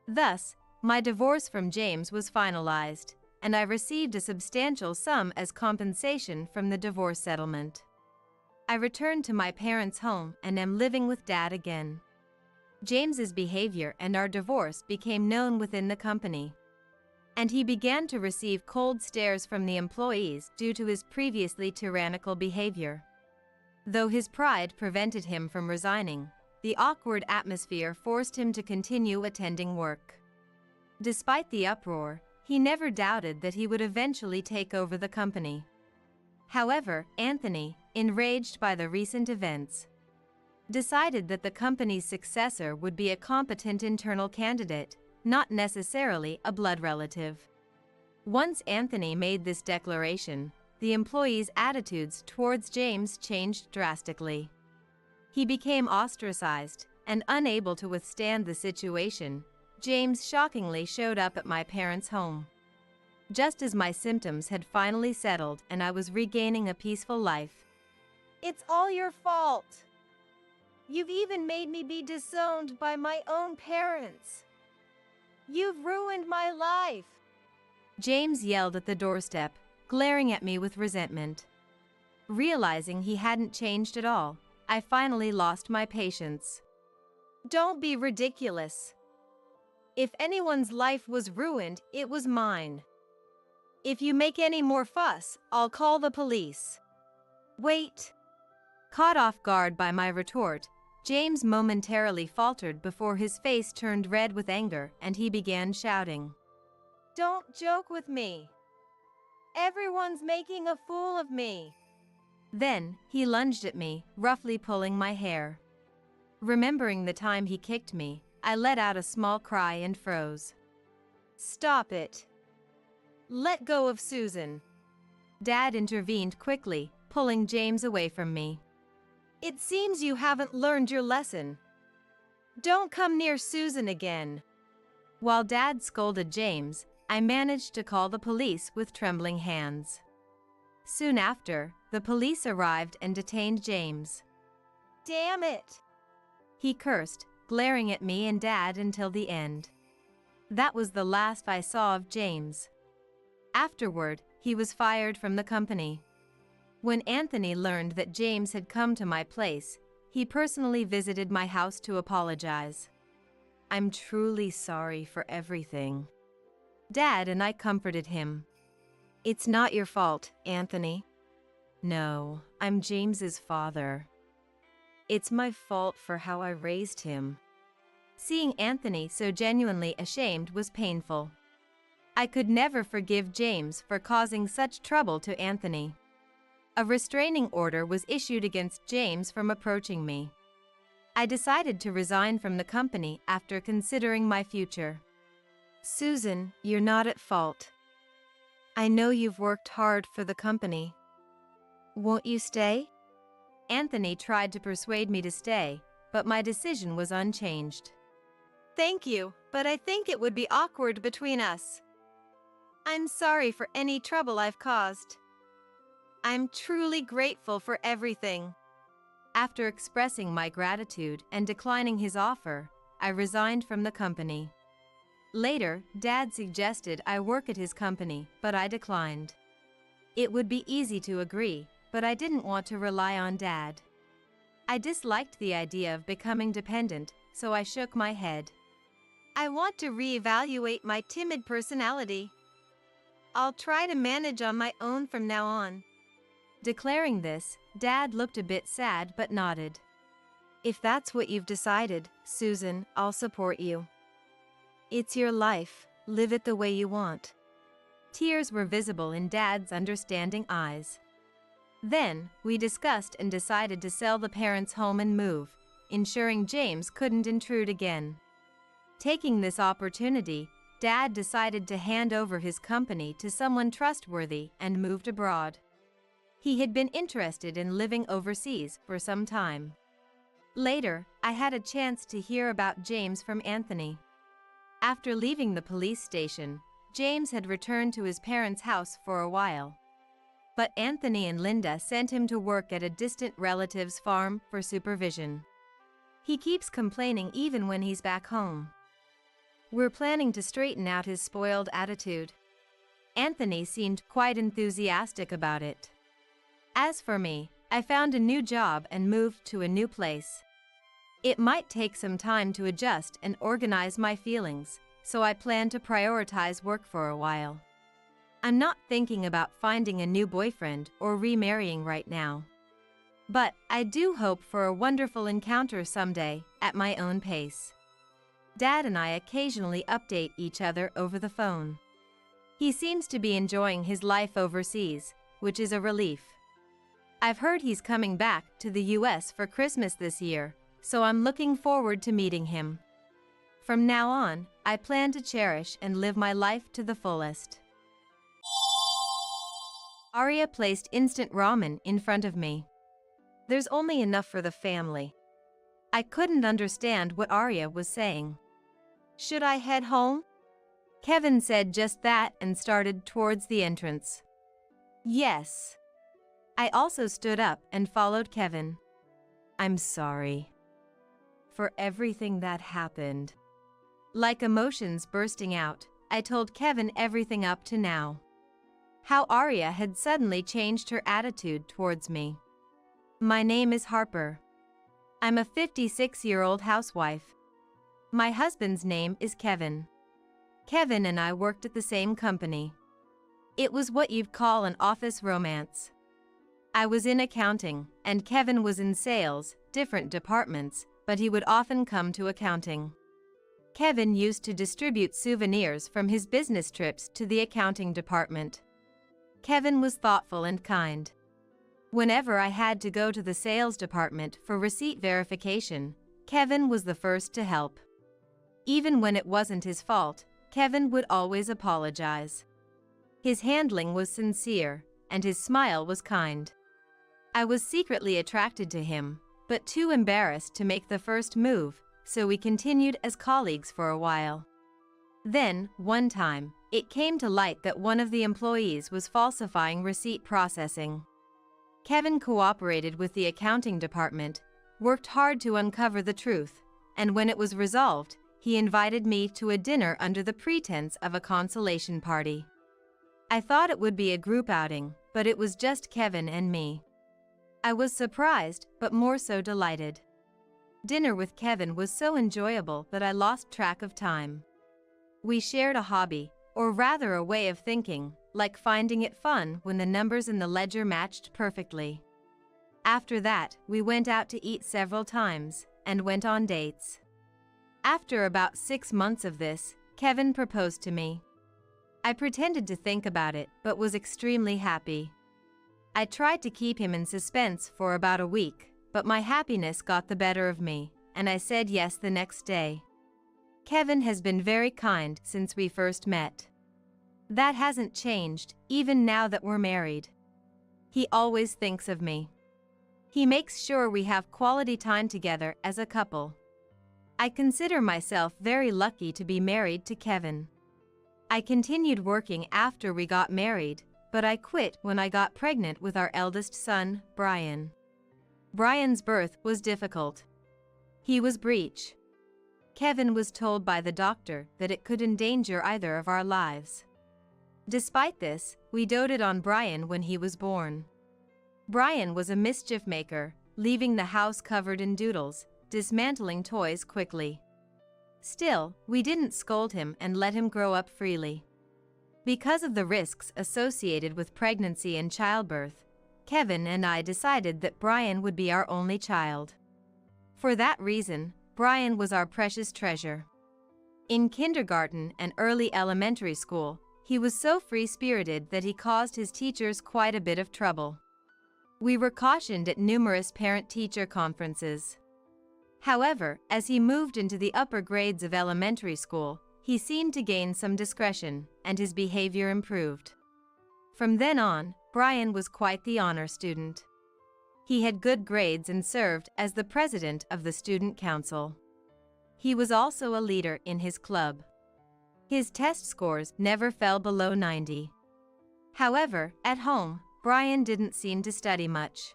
Thus, my divorce from James was finalized, and I received a substantial sum as compensation from the divorce settlement. I returned to my parents' home and am living with Dad again. James's behavior and our divorce became known within the company, and he began to receive cold stares from the employees due to his previously tyrannical behavior. Though his pride prevented him from resigning, the awkward atmosphere forced him to continue attending work. Despite the uproar, he never doubted that he would eventually take over the company. However, Anthony, enraged by the recent events, decided that the company's successor would be a competent internal candidate, not necessarily a blood relative. Once Anthony made this declaration, the employees' attitudes towards James changed drastically. He became ostracized, and unable to withstand the situation, James shockingly showed up at my parents' home. Just as my symptoms had finally settled and I was regaining a peaceful life. "It's all your fault. You've even made me be disowned by my own parents. You've ruined my life," James yelled at the doorstep, glaring at me with resentment. Realizing he hadn't changed at all, I finally lost my patience. "Don't be ridiculous. If anyone's life was ruined, it was mine. If you make any more fuss, I'll call the police." "Wait." Caught off guard by my retort, James momentarily faltered before his face turned red with anger and he began shouting, "Don't joke with me. Everyone's making a fool of me." Then, he lunged at me, roughly pulling my hair. Remembering the time he kicked me, I let out a small cry and froze. "Stop it. Let go of Susan." Dad intervened quickly, pulling James away from me. "It seems you haven't learned your lesson. Don't come near Susan again." While Dad scolded James, I managed to call the police with trembling hands. Soon after, the police arrived and detained James. "Damn it!" he cursed, glaring at me and Dad until the end. That was the last I saw of James. Afterward, he was fired from the company. When Anthony learned that James had come to my place, he personally visited my house to apologize. "I'm truly sorry for everything." Dad and I comforted him. "It's not your fault, Anthony." "No, I'm James's father. It's my fault for how I raised him." Seeing Anthony so genuinely ashamed was painful. I could never forgive James for causing such trouble to Anthony. A restraining order was issued against James from approaching me. I decided to resign from the company after considering my future. Susan, you're not at fault. I know you've worked hard for the company. Won't you stay? Anthony tried to persuade me to stay, but my decision was unchanged. Thank you, but I think it would be awkward between us. I'm sorry for any trouble I've caused. I'm truly grateful for everything. After expressing my gratitude and declining his offer, I resigned from the company. Later, Dad suggested I work at his company, but I declined. It would be easy to agree, but I didn't want to rely on Dad. I disliked the idea of becoming dependent, so I shook my head. I want to reevaluate my timid personality. I'll try to manage on my own from now on. Declaring this, Dad looked a bit sad but nodded. If that's what you've decided, Susan, I'll support you. It's your life, live it the way you want. Tears were visible in Dad's understanding eyes. Then, we discussed and decided to sell the parents' home and move, ensuring James couldn't intrude again. Taking this opportunity, Dad decided to hand over his company to someone trustworthy and moved abroad. He had been interested in living overseas for some time. Later, I had a chance to hear about James from Anthony. After leaving the police station, James had returned to his parents' house for a while. But Anthony and Linda sent him to work at a distant relative's farm for supervision. He keeps complaining even when he's back home. We're planning to straighten out his spoiled attitude. Anthony seemed quite enthusiastic about it. As for me, I found a new job and moved to a new place. It might take some time to adjust and organize my feelings, so I plan to prioritize work for a while. I'm not thinking about finding a new boyfriend or remarrying right now. But I do hope for a wonderful encounter someday, at my own pace. Dad and I occasionally update each other over the phone. He seems to be enjoying his life overseas, which is a relief. I've heard he's coming back to the US for Christmas this year, so I'm looking forward to meeting him. From now on, I plan to cherish and live my life to the fullest. Arya placed instant ramen in front of me. There's only enough for the family. I couldn't understand what Arya was saying. Should I head home? Kevin said just that and started towards the entrance. Yes. I also stood up and followed Kevin. I'm sorry for everything that happened. Like emotions bursting out, I told Kevin everything up to now. How Arya had suddenly changed her attitude towards me. My name is Harper. I'm a 56-year-old housewife. My husband's name is Kevin. Kevin and I worked at the same company. It was what you'd call an office romance. I was in accounting, and Kevin was in sales, different departments, but he would often come to accounting. Kevin used to distribute souvenirs from his business trips to the accounting department. Kevin was thoughtful and kind. Whenever I had to go to the sales department for receipt verification, Kevin was the first to help. Even when it wasn't his fault, Kevin would always apologize. His handling was sincere, and his smile was kind. I was secretly attracted to him, but too embarrassed to make the first move, so we continued as colleagues for a while. Then, one time, it came to light that one of the employees was falsifying receipt processing. Kevin cooperated with the accounting department, worked hard to uncover the truth, and when it was resolved, he invited me to a dinner under the pretense of a consolation party. I thought it would be a group outing, but it was just Kevin and me. I was surprised, but more so delighted. Dinner with Kevin was so enjoyable that I lost track of time. We shared a hobby, or rather a way of thinking, like finding it fun when the numbers in the ledger matched perfectly. After that, we went out to eat several times, and went on dates. After about 6 months of this, Kevin proposed to me. I pretended to think about it, but was extremely happy. I tried to keep him in suspense for about a week, but my happiness got the better of me, and I said yes the next day. Kevin has been very kind since we first met. That hasn't changed, even now that we're married. He always thinks of me. He makes sure we have quality time together as a couple. I consider myself very lucky to be married to Kevin. I continued working after we got married, but I quit when I got pregnant with our eldest son, Brian. Brian's birth was difficult. He was breech. Kevin was told by the doctor that it could endanger either of our lives. Despite this, we doted on Brian when he was born. Brian was a mischief maker, leaving the house covered in doodles, dismantling toys quickly. Still, we didn't scold him and let him grow up freely. Because of the risks associated with pregnancy and childbirth, Kevin and I decided that Brian would be our only child. For that reason, Brian was our precious treasure. In kindergarten and early elementary school, he was so free-spirited that he caused his teachers quite a bit of trouble. We were cautioned at numerous parent-teacher conferences. However, as he moved into the upper grades of elementary school, he seemed to gain some discretion, and his behavior improved. From then on, Brian was quite the honor student. He had good grades and served as the president of the student council. He was also a leader in his club. His test scores never fell below 90. However, at home, Brian didn't seem to study much.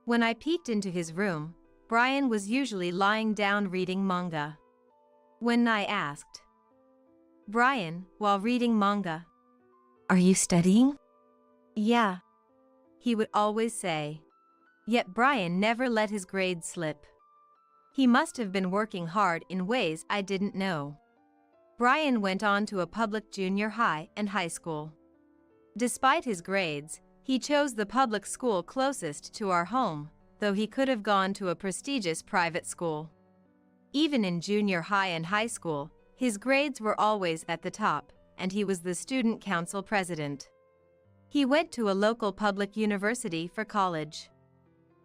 When I peeked into his room, Brian was usually lying down reading manga. When I asked, "Brian, while reading manga, are you studying?" "Yeah," he would always say. Yet Brian never let his grades slip. He must have been working hard in ways I didn't know. Brian went on to a public junior high and high school. Despite his grades, he chose the public school closest to our home, though he could have gone to a prestigious private school. Even in junior high and high school, his grades were always at the top, and he was the student council president. He went to a local public university for college.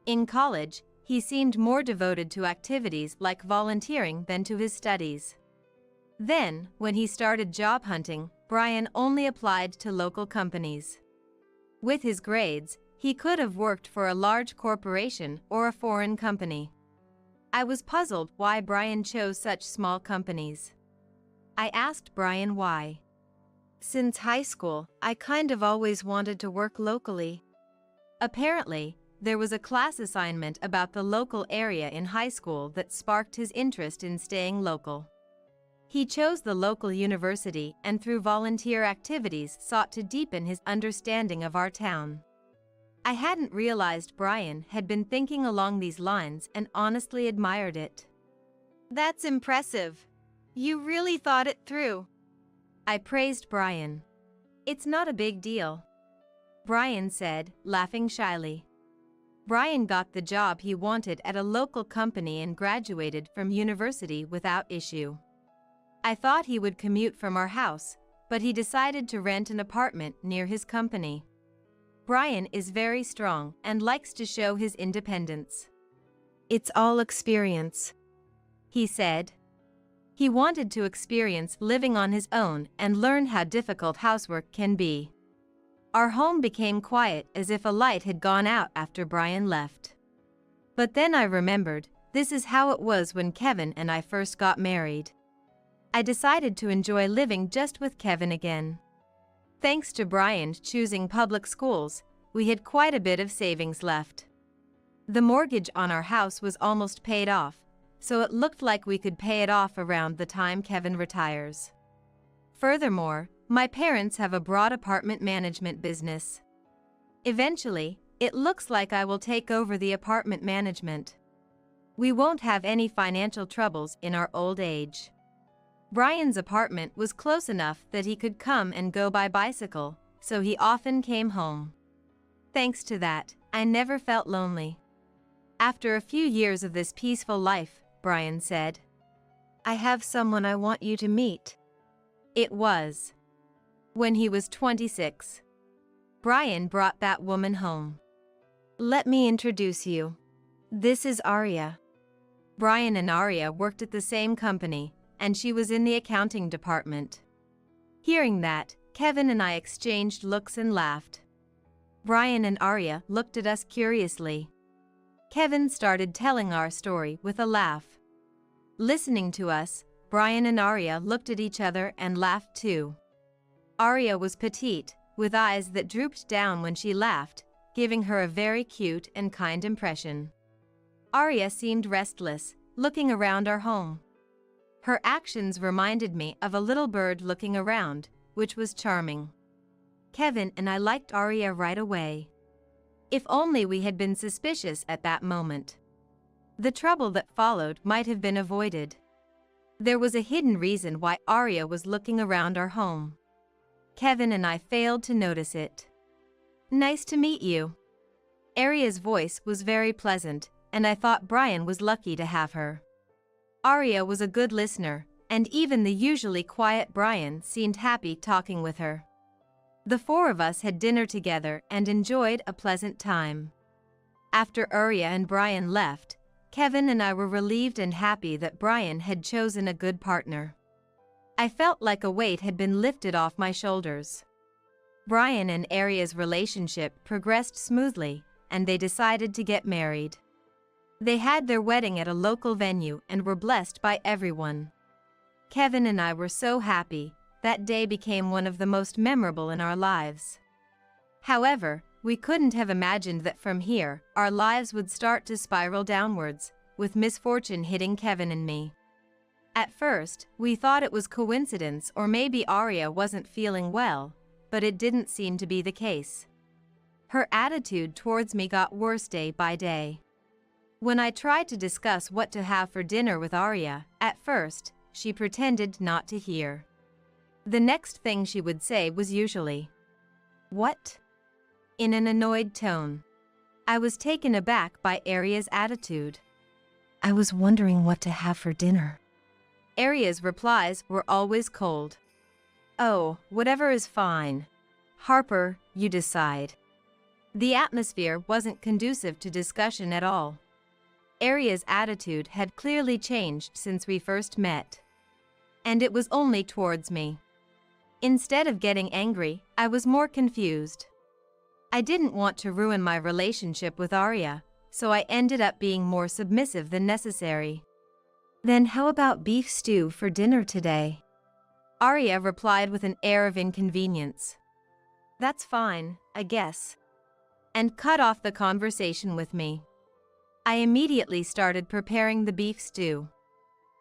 In college, he seemed more devoted to activities like volunteering than to his studies. Then, when he started job hunting, Brian only applied to local companies. With his grades, he could have worked for a large corporation or a foreign company. I was puzzled why Brian chose such small companies. I asked Brian why. "Since high school, I kind of always wanted to work locally." Apparently, there was a class assignment about the local area in high school that sparked his interest in staying local. He chose the local university and through volunteer activities sought to deepen his understanding of our town. I hadn't realized Brian had been thinking along these lines and honestly admired it. "That's impressive. You really thought it through." I praised Brian. "It's not a big deal," Brian said, laughing shyly. Brian got the job he wanted at a local company and graduated from university without issue. I thought he would commute from our house, but he decided to rent an apartment near his company. Brian is very strong and likes to show his independence. "It's all experience," he said. He wanted to experience living on his own and learn how difficult housework can be. Our home became quiet as if a light had gone out after Brian left. But then I remembered, this is how it was when Kevin and I first got married. I decided to enjoy living just with Kevin again. Thanks to Brian choosing public schools, we had quite a bit of savings left. The mortgage on our house was almost paid off, so it looked like we could pay it off around the time Kevin retires. Furthermore, my parents have a broad apartment management business. Eventually, it looks like I will take over the apartment management. We won't have any financial troubles in our old age. Brian's apartment was close enough that he could come and go by bicycle, so he often came home. Thanks to that, I never felt lonely. After a few years of this peaceful life, Brian said, "I have someone I want you to meet." It was when he was 26. Brian brought that woman home. "Let me introduce you. This is Arya." Brian and Arya worked at the same company, and she was in the accounting department. Hearing that, Kevin and I exchanged looks and laughed. Brian and Arya looked at us curiously. Kevin started telling our story with a laugh. Listening to us, Brian and Arya looked at each other and laughed too. Arya was petite, with eyes that drooped down when she laughed, giving her a very cute and kind impression. Arya seemed restless, looking around our home. Her actions reminded me of a little bird looking around, which was charming. Kevin and I liked Arya right away. If only we had been suspicious at that moment. The trouble that followed might have been avoided. There was a hidden reason why Arya was looking around our home. Kevin and I failed to notice it. "Nice to meet you." Arya's voice was very pleasant, and I thought Brian was lucky to have her. Arya was a good listener, and even the usually quiet Brian seemed happy talking with her. The four of us had dinner together and enjoyed a pleasant time. After Arya and Brian left, Kevin and I were relieved and happy that Brian had chosen a good partner. I felt like a weight had been lifted off my shoulders. Brian and Arya's relationship progressed smoothly, and they decided to get married. They had their wedding at a local venue and were blessed by everyone. Kevin and I were so happy. That day became one of the most memorable in our lives. However, we couldn't have imagined that from here, our lives would start to spiral downwards, with misfortune hitting Kevin and me. At first, we thought it was coincidence or maybe Arya wasn't feeling well, but it didn't seem to be the case. Her attitude towards me got worse day by day. When I tried to discuss what to have for dinner with Arya, at first, she pretended not to hear. The next thing she would say was usually, "What?" in an annoyed tone. I was taken aback by Arya's attitude. "I was wondering what to have for dinner." Arya's replies were always cold. "Oh, whatever is fine. Harper, you decide." The atmosphere wasn't conducive to discussion at all. Arya's attitude had clearly changed since we first met. And it was only towards me. Instead of getting angry, I was more confused. I didn't want to ruin my relationship with Arya, so I ended up being more submissive than necessary. "Then how about beef stew for dinner today?" Arya replied with an air of inconvenience. "That's fine, I guess." And cut off the conversation with me. I immediately started preparing the beef stew.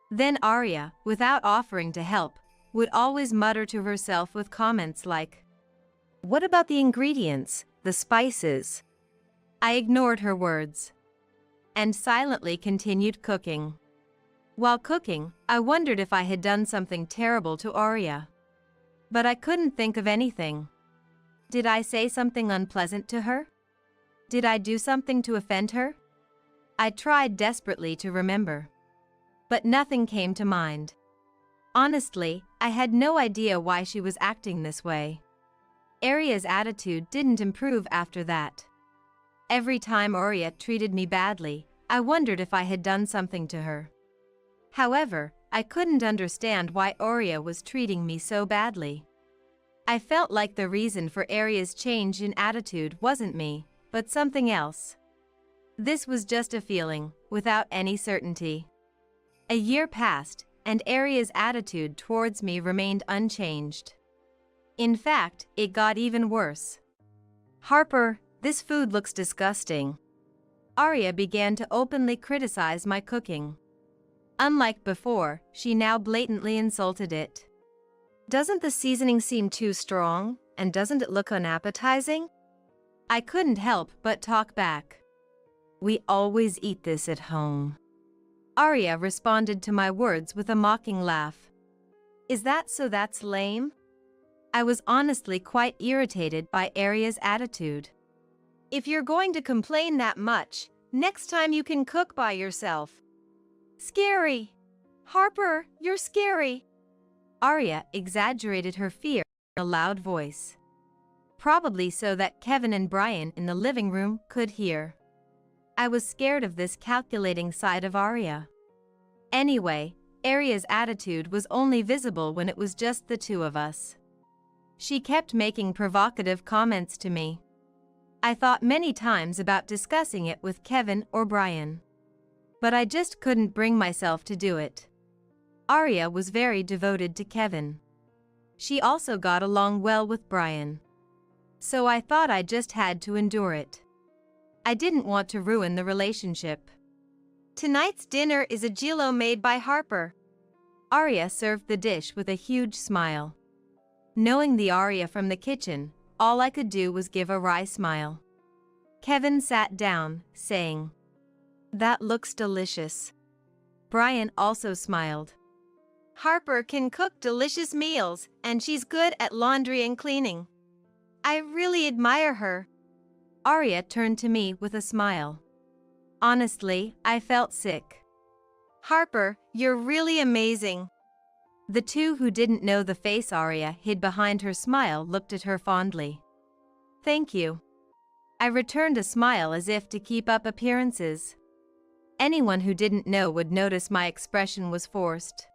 Then Arya, without offering to help, would always mutter to herself with comments like, "What about the ingredients, the spices?" I ignored her words and silently continued cooking. While cooking, I wondered if I had done something terrible to Arya. But I couldn't think of anything. Did I say something unpleasant to her? Did I do something to offend her? I tried desperately to remember. But nothing came to mind. Honestly, I had no idea why she was acting this way. Arya's attitude didn't improve after that. Every time Arya treated me badly, I wondered if I had done something to her. However, I couldn't understand why Arya was treating me so badly. I felt like the reason for Arya's change in attitude wasn't me, but something else. This was just a feeling, without any certainty. A year passed, and Arya's attitude towards me remained unchanged. In fact, it got even worse. "Harper, this food looks disgusting." Arya began to openly criticize my cooking. Unlike before, she now blatantly insulted it. "Doesn't the seasoning seem too strong, and doesn't it look unappetizing?" I couldn't help but talk back. "We always eat this at home." Arya responded to my words with a mocking laugh. "Is that so that's lame?" I was honestly quite irritated by Arya's attitude. "If you're going to complain that much, next time you can cook by yourself." "Scary! Harper, you're scary!" Arya exaggerated her fear in a loud voice. Probably so that Kevin and Brian in the living room could hear. I was scared of this calculating side of Arya. Anyway, Arya's attitude was only visible when it was just the two of us. She kept making provocative comments to me. I thought many times about discussing it with Kevin or Brian, but I just couldn't bring myself to do it. Arya was very devoted to Kevin. She also got along well with Brian. So I thought I just had to endure it. I didn't want to ruin the relationship. Tonight's dinner is a giallo made by Harper. Arya served the dish with a huge smile. Knowing the Arya from the kitchen, all I could do was give a wry smile. Kevin sat down, saying, "That looks delicious." Brian also smiled. Harper can cook delicious meals, and she's good at laundry and cleaning. I really admire her. Arya turned to me with a smile. Honestly, I felt sick. Harper, you're really amazing. The two who didn't know the face Arya hid behind her smile looked at her fondly. Thank you. I returned a smile as if to keep up appearances. Anyone who didn't know would notice my expression was forced.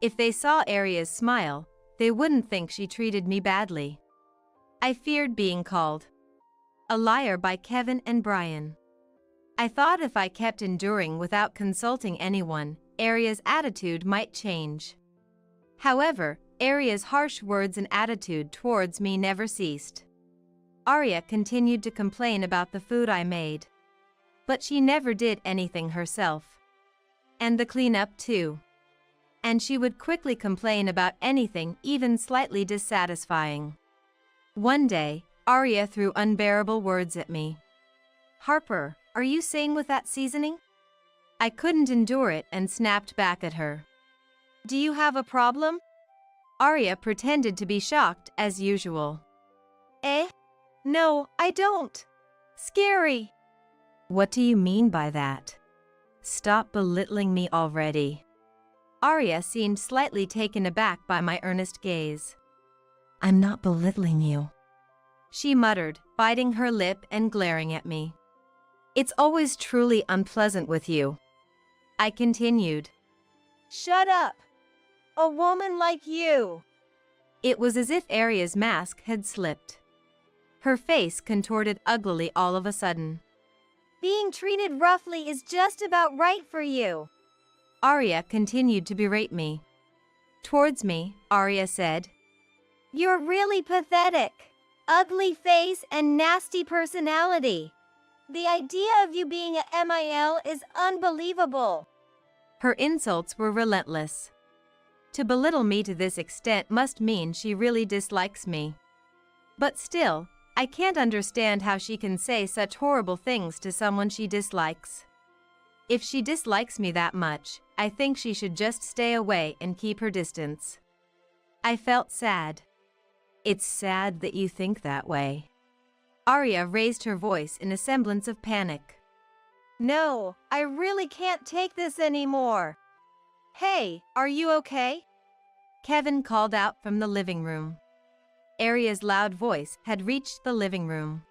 If they saw Arya's smile, they wouldn't think she treated me badly. I feared being called a liar by Kevin and Brian. I thought if I kept enduring without consulting anyone, Arya's attitude might change. However, Arya's harsh words and attitude towards me never ceased. Arya continued to complain about the food I made. But she never did anything herself. And the cleanup too. And she would quickly complain about anything even slightly dissatisfying. One day, Arya threw unbearable words at me. Harper, are you sane with that seasoning? I couldn't endure it and snapped back at her. Do you have a problem? Arya pretended to be shocked as usual. No, I don't. Scary. What do you mean by that? Stop belittling me already. Arya seemed slightly taken aback by my earnest gaze. I'm not belittling you, she muttered, biting her lip and glaring at me. It's always truly unpleasant with you, I continued. Shut up! A woman like you! It was as if Arya's mask had slipped. Her face contorted uglily all of a sudden. Being treated roughly is just about right for you. Arya continued to berate me. Towards me, Arya said, You're really pathetic. Ugly face and nasty personality. The idea of you being a MIL is unbelievable. Her insults were relentless. To belittle me to this extent must mean she really dislikes me. But still, I can't understand how she can say such horrible things to someone she dislikes. If she dislikes me that much, I think she should just stay away and keep her distance. I felt sad. It's sad that you think that way. Arya raised her voice in a semblance of panic. No, I really can't take this anymore. Hey, are you okay? Kevin called out from the living room. Arya's loud voice had reached the living room.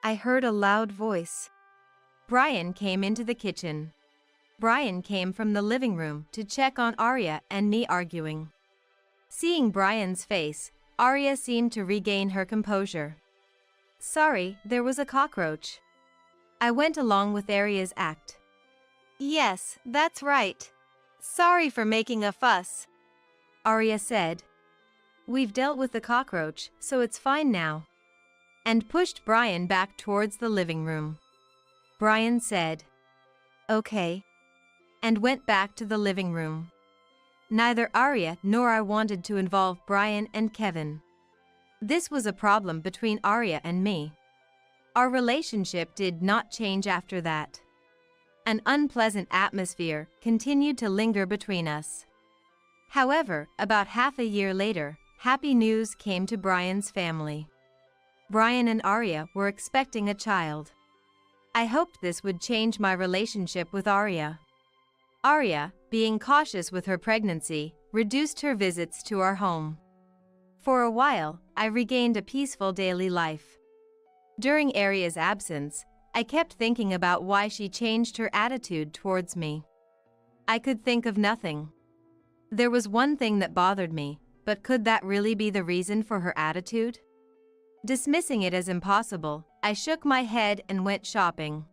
I heard a loud voice. Brian came into the kitchen. Brian came from the living room to check on Arya and me arguing. Seeing Brian's face, Arya seemed to regain her composure. Sorry, there was a cockroach. I went along with Arya's act. Yes, that's right. Sorry for making a fuss, Arya said. We've dealt with the cockroach, so it's fine now. And pushed Brian back towards the living room. Brian said, Okay, and went back to the living room. Neither Arya nor I wanted to involve Brian and Kevin. This was a problem between Arya and me. Our relationship did not change after that. An unpleasant atmosphere continued to linger between us. However, about half a year later, happy news came to Brian's family. Brian and Arya were expecting a child. I hoped this would change my relationship with Arya. Arya, being cautious with her pregnancy, reduced her visits to our home. For a while, I regained a peaceful daily life. During Arya's absence, I kept thinking about why she changed her attitude towards me. I could think of nothing. There was one thing that bothered me, but could that really be the reason for her attitude? Dismissing it as impossible, I shook my head and went shopping.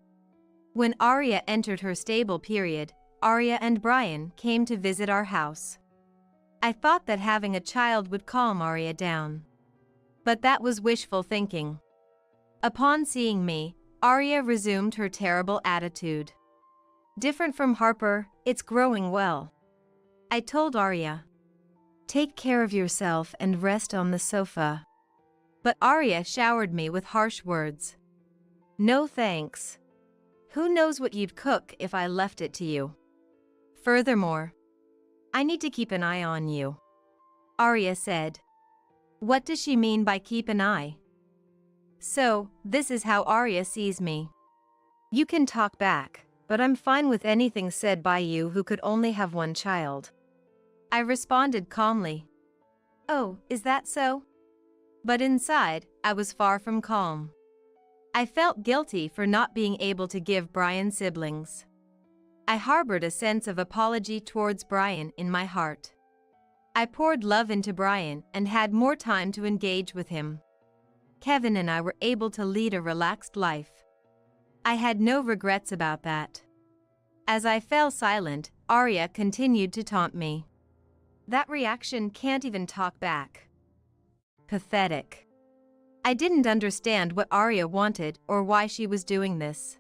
When Arya entered her stable period, Arya and Brian came to visit our house. I thought that having a child would calm Arya down. But that was wishful thinking. Upon seeing me, Arya resumed her terrible attitude. Different from Harper, it's growing well. I told Arya. Take care of yourself and rest on the sofa. But Arya showered me with harsh words. No thanks. Who knows what you'd cook if I left it to you? Furthermore, I need to keep an eye on you. Arya said. What does she mean by keep an eye? So, this is how Arya sees me. You can talk back, but I'm fine with anything said by you who could only have one child. I responded calmly. Oh, is that so? But inside, I was far from calm. I felt guilty for not being able to give Brian siblings. I harbored a sense of apology towards Brian in my heart. I poured love into Brian and had more time to engage with him. Kevin and I were able to lead a relaxed life. I had no regrets about that. As I fell silent, Arya continued to taunt me. That reaction can't even talk back. Pathetic. I didn't understand what Arya wanted or why she was doing this.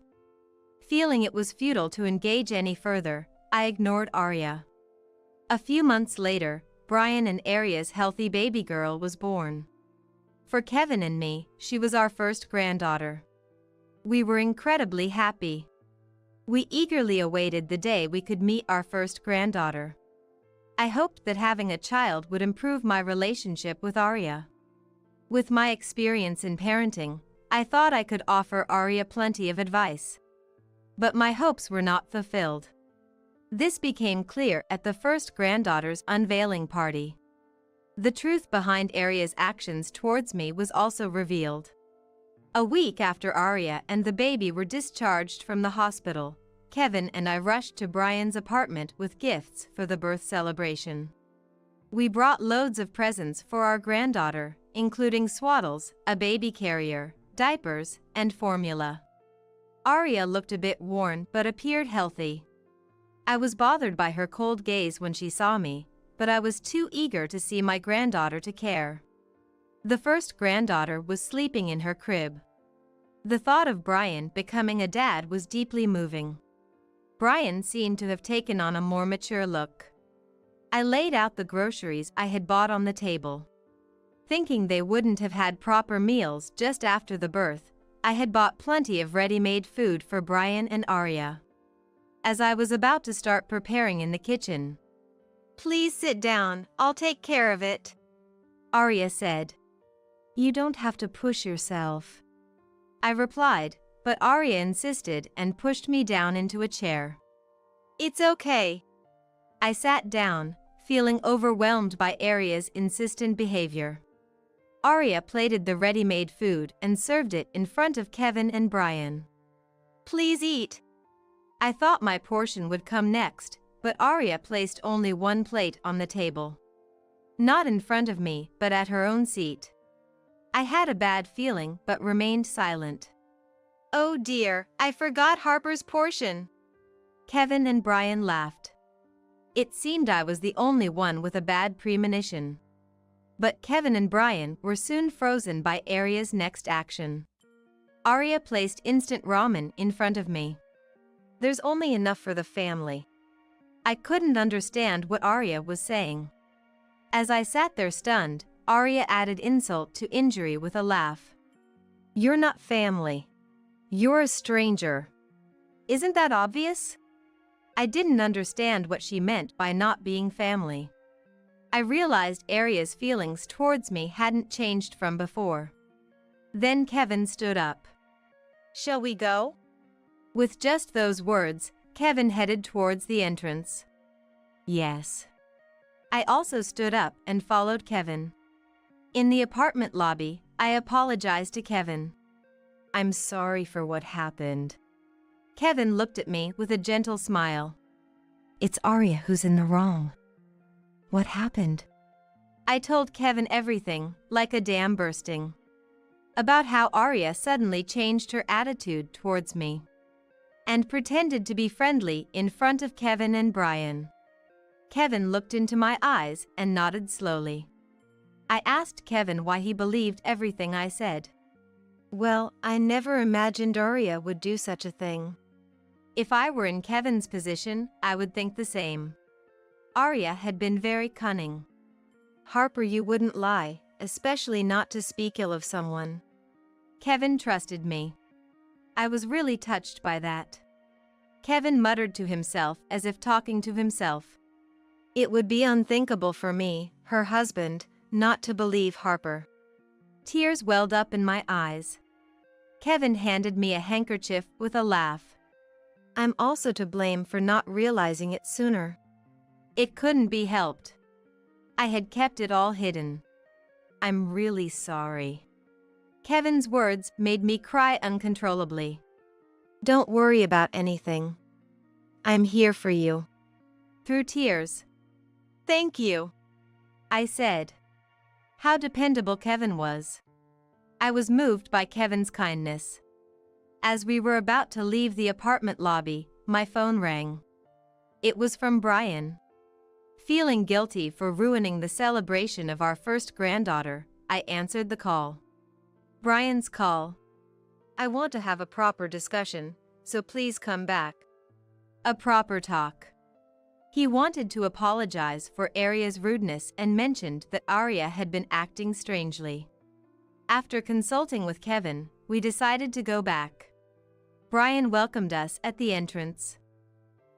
Feeling it was futile to engage any further, I ignored Arya. A few months later, Brian and Arya's healthy baby girl was born. For Kevin and me, she was our first granddaughter. We were incredibly happy. We eagerly awaited the day we could meet our first granddaughter. I hoped that having a child would improve my relationship with Arya. With my experience in parenting, I thought I could offer Arya plenty of advice. But my hopes were not fulfilled. This became clear at the first granddaughter's unveiling party. The truth behind Arya's actions towards me was also revealed. A week after Arya and the baby were discharged from the hospital, Kevin and I rushed to Brian's apartment with gifts for the birth celebration. We brought loads of presents for our granddaughter, including swaddles, a baby carrier, diapers, and formula. Arya looked a bit worn but appeared healthy. I was bothered by her cold gaze when she saw me, but I was too eager to see my granddaughter to care. The first granddaughter was sleeping in her crib. The thought of Brian becoming a dad was deeply moving. Brian seemed to have taken on a more mature look. I laid out the groceries I had bought on the table. Thinking they wouldn't have had proper meals just after the birth, I had bought plenty of ready-made food for Brian and Arya. As I was about to start preparing in the kitchen, "Please sit down, I'll take care of it," Arya said. "You don't have to push yourself," I replied, but Arya insisted and pushed me down into a chair. "It's okay." I sat down, feeling overwhelmed by Arya's insistent behavior. Arya plated the ready-made food and served it in front of Kevin and Brian. "Please eat." I thought my portion would come next, but Arya placed only one plate on the table. Not in front of me, but at her own seat. I had a bad feeling but remained silent. "Oh dear, I forgot Harper's portion." Kevin and Brian laughed. It seemed I was the only one with a bad premonition. But Kevin and Brian were soon frozen by Arya's next action. Arya placed instant ramen in front of me. "There's only enough for the family." I couldn't understand what Arya was saying. As I sat there stunned, Arya added insult to injury with a laugh. "You're not family. You're a stranger. Isn't that obvious?" I didn't understand what she meant by not being family. I realized Arya's feelings towards me hadn't changed from before. Then Kevin stood up. "Shall we go?" With just those words, Kevin headed towards the entrance. Yes. I also stood up and followed Kevin. In the apartment lobby, I apologized to Kevin. "I'm sorry for what happened." Kevin looked at me with a gentle smile. It's Arya who's in the wrong. What happened? I told Kevin everything, like a dam bursting. About how Arya suddenly changed her attitude towards me and pretended to be friendly in front of Kevin and Brian. Kevin looked into my eyes and nodded slowly. I asked Kevin why he believed everything I said. Well, I never imagined Arya would do such a thing. If I were in Kevin's position, I would think the same. Arya had been very cunning. Harper, you wouldn't lie, especially not to speak ill of someone. Kevin trusted me. I was really touched by that. Kevin muttered to himself as if talking to himself. It would be unthinkable for me, her husband, not to believe Harper. Tears welled up in my eyes. Kevin handed me a handkerchief with a laugh. I'm also to blame for not realizing it sooner. It couldn't be helped. I had kept it all hidden. I'm really sorry. Kevin's words made me cry uncontrollably. Don't worry about anything. I'm here for you. Through tears. Thank you, I said. How dependable Kevin was. I was moved by Kevin's kindness. As we were about to leave the apartment lobby, my phone rang. It was from Brian. Feeling guilty for ruining the celebration of our first granddaughter, I answered the call. Brian's call. I want to have a proper discussion, so please come back. A proper talk. He wanted to apologize for Arya's rudeness and mentioned that Arya had been acting strangely. After consulting with Kevin, we decided to go back. Brian welcomed us at the entrance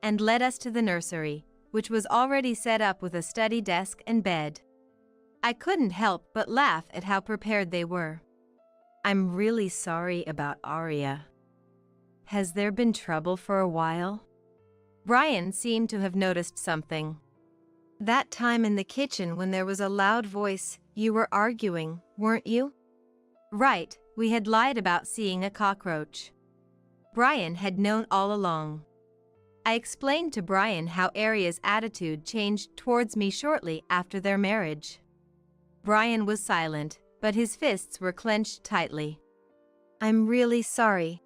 and led us to the nursery, which was already set up with a study desk and bed. I couldn't help but laugh at how prepared they were. I'm really sorry about Arya. Has there been trouble for a while? Brian seemed to have noticed something. That time in the kitchen when there was a loud voice, you were arguing, weren't you? Right, we had lied about seeing a cockroach. Brian had known all along. I explained to Brian how Arya's attitude changed towards me shortly after their marriage. Brian was silent, but his fists were clenched tightly. I'm really sorry.